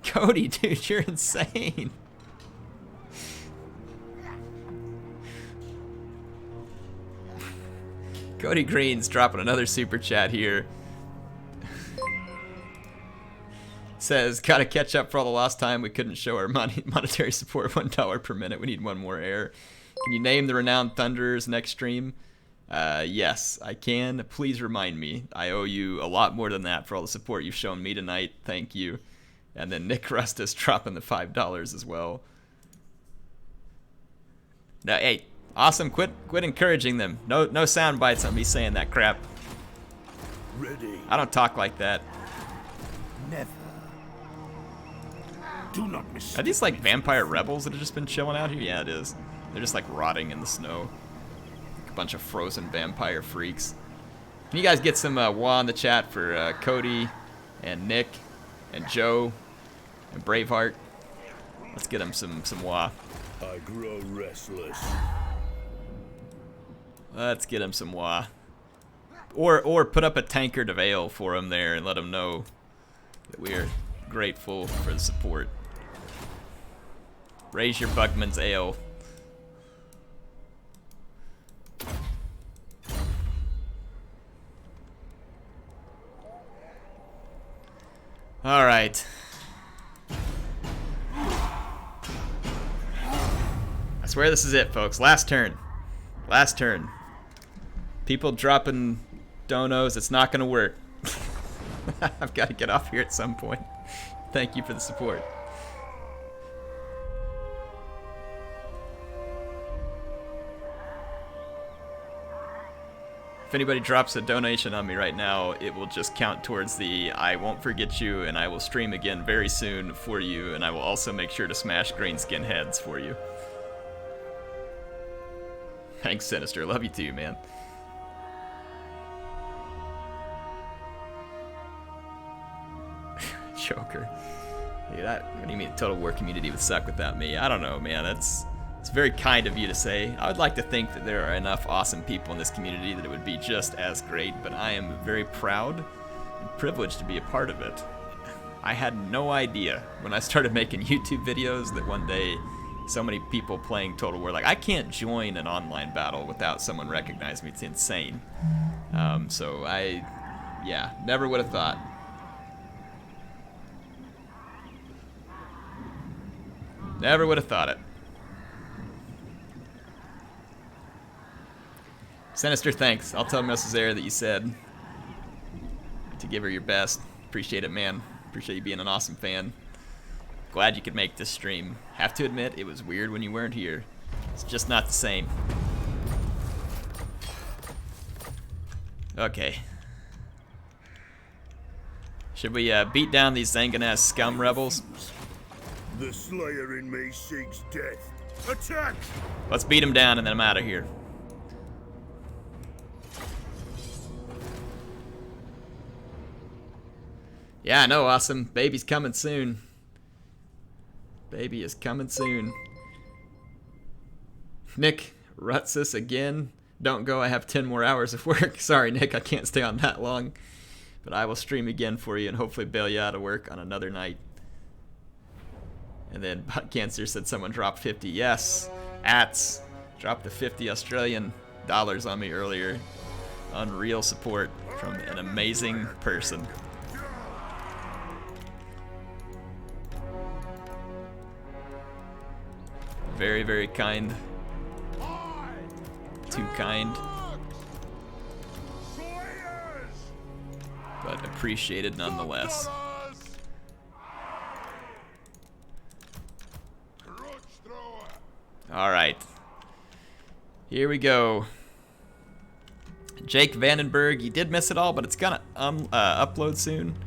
Speaker 1: Cody, dude, you're insane. Cody Green's dropping another super chat here. Says, gotta catch up for all the lost time. We couldn't show our monetary support $1 per minute. We need one more air. Can you name the Renowned Thunderers next stream? Yes, I can. Please remind me. I owe you a lot more than that for all the support you've shown me tonight. Thank you. And then Nick Rustis dropping the $5 as well. No, hey, awesome. Quit encouraging them. No sound bites on me saying that crap.
Speaker 2: Ready.
Speaker 1: I don't talk like that.
Speaker 2: Never. Do not miss.
Speaker 1: Are these like vampire rebels that have just been chilling out here? Yeah, it is. They're just like rotting in the snow. Like a bunch of frozen vampire freaks. Can you guys get some wah in the chat for Cody and Nick and Joe and Braveheart? Let's get them some wah.
Speaker 2: I grow restless.
Speaker 1: Let's get them some wah. Or put up a tankard of ale for them there and let them know that we are grateful for the support. Raise your Buckman's ale. All right. I swear this is it, folks. Last turn. Last turn. People dropping donos. It's not going to work. I've got to get off here at some point. Thank you for the support. If anybody drops a donation on me right now, it will just count towards the I won't forget you, and I will stream again very soon for you, and I will also make sure to smash Greenskin heads for you. Thanks, Sinister. Love you too, man. Joker. Dude, what do you mean Total War community would suck without me? I don't know, man. It's very kind of you to say. I would like to think that there are enough awesome people in this community that it would be just as great, but I am very proud and privileged to be a part of it. I had no idea when I started making YouTube videos that one day so many people playing Total War, like I can't join an online battle without someone recognize me. It's insane. So yeah, never would have thought. Never would have thought it. Sinister, thanks. I'll tell Mrs. Air that you said to give her your best. Appreciate it, man. Appreciate you being an awesome fan. Glad you could make this stream. Have to admit, it was weird when you weren't here. It's just not the same. Okay. Should we beat down these Zangan-ass scum rebels?
Speaker 2: The Slayer in me seeks death. Attack!
Speaker 1: Let's beat them down and then I'm out of here. Yeah, I know, awesome. Baby's coming soon. Baby is coming soon. Nick, Rutsis again. Don't go, I have 10 more hours of work. Sorry, Nick, I can't stay on that long. But I will stream again for you and hopefully bail you out of work on another night. And then Butt Cancer said someone dropped 50. Yes, Ats dropped the 50 Australian dollars on me earlier. Unreal support from an amazing person. Very, very kind. Too kind. But appreciated nonetheless. Alright. Here we go. Jake Vandenberg, you did miss it all, but it's gonna upload soon.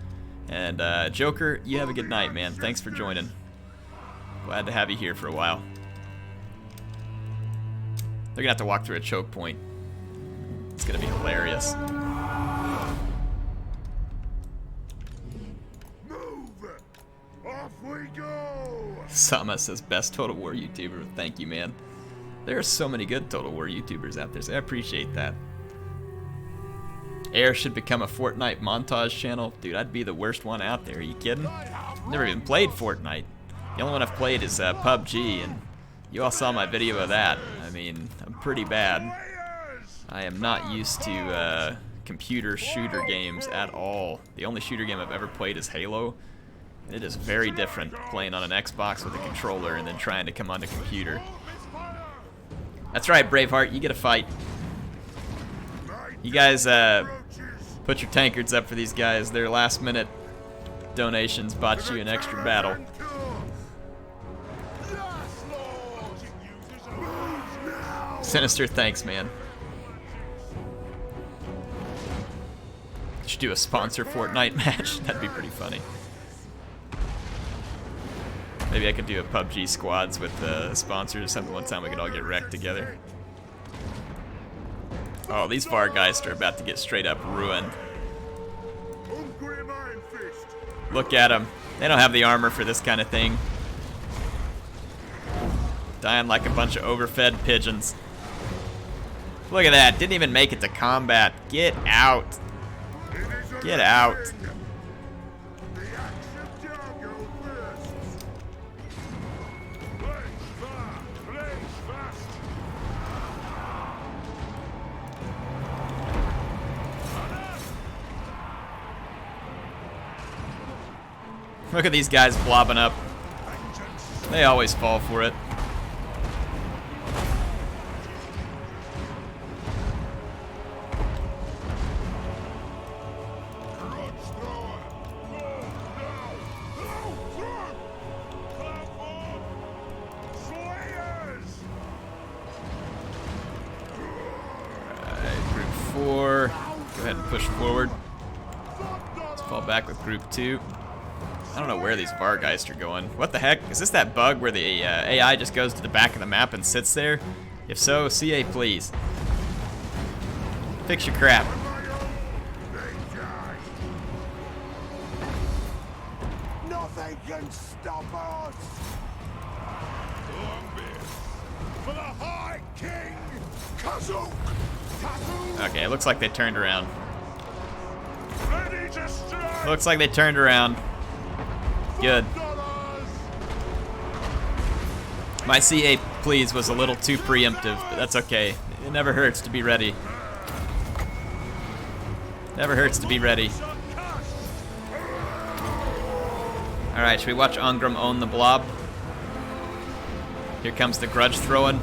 Speaker 1: And Joker, you have a good night, man. Thanks for joining. Glad to have you here for a while. They're gonna have to walk through a choke point. It's gonna be hilarious.
Speaker 2: Move! Off we go!
Speaker 1: Sama says best Total War YouTuber. Thank you, man. There are so many good Total War YouTubers out there, so I appreciate that. Air should become a Fortnite montage channel. Dude, I'd be the worst one out there. Are you kidding? Never even played Fortnite. The only one I've played is PUBG, and you all saw my video of that. I mean, I'm pretty bad. I am not used to computer shooter games at all. The only shooter game I've ever played is Halo. It is very different playing on an Xbox with a controller and then trying to come on the computer. That's right, Braveheart, you get a fight. You guys put your tankards up for these guys. Their last minute donations bought you an extra battle. Sinister, thanks, man. Should do a sponsor Fortnite match. That'd be pretty funny. Maybe I could do a PUBG squads with sponsors or something. One time we could all get wrecked together. Oh, these Vargeist are about to get straight up ruined.
Speaker 2: Ungrim Ironfist!
Speaker 1: Look at them. They don't have the armor for this kind of thing. Dying like a bunch of overfed pigeons. Look at that. Didn't even make it to combat. Get out. Get out. Look at these guys blobbing up. They always fall for it. Alright, group 4. Go ahead and push forward. Let's fall back with group 2. I don't know where these Vargeist are going. What the heck? Is this that bug where the AI just goes to the back of the map and sits there? If so, CA please. Fix your crap.
Speaker 2: Nothing can stop us! For the High King! Kazuk!
Speaker 1: Okay, it looks like they turned around.
Speaker 3: Ready to strike!
Speaker 1: Looks like they turned around. Good. My CA please was a little too preemptive, but that's okay. It never hurts to be ready. Never hurts to be ready. Alright, should we watch Ungrim own the blob? Here comes the grudge throwing.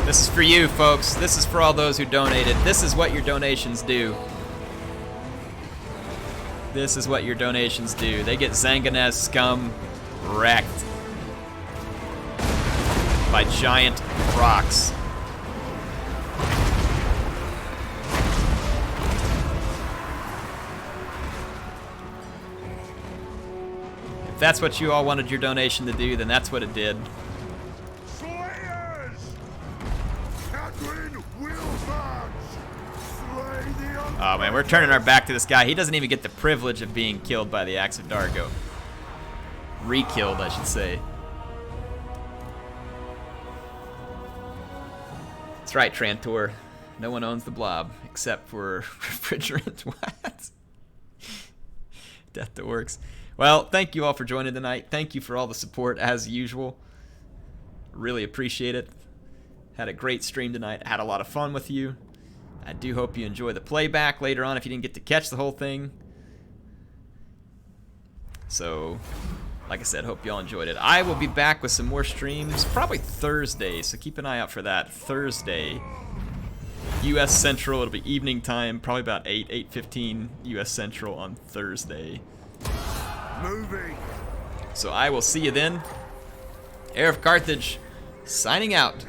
Speaker 1: This is for you, folks. This is for all those who donated. This is what your donations do. This is what your donations do. They get Zanganez scum wrecked by giant rocks. If that's what you all wanted your donation to do, then that's what it did.
Speaker 2: Slayers! Catherine will march! Slay the
Speaker 1: Oh man, we're turning our back to this guy. He doesn't even get the privilege of being killed by the Axe of Dargo. Re-killed, I should say. That's right, Trantor. No one owns the blob, except for refrigerant. What? Death to Works. Well, thank you all for joining tonight. Thank you for all the support, as usual. Really appreciate it. Had a great stream tonight. Had a lot of fun with you. I do hope you enjoy the playback later on if you didn't get to catch the whole thing. So, like I said, hope y'all enjoyed it. I will be back with some more streams, probably Thursday, so keep an eye out for that. Thursday, U.S. Central. It'll be evening time, probably about 8:15 U.S. Central on Thursday.
Speaker 2: moving.
Speaker 1: So I will see you then. HeirofCarthage, signing out.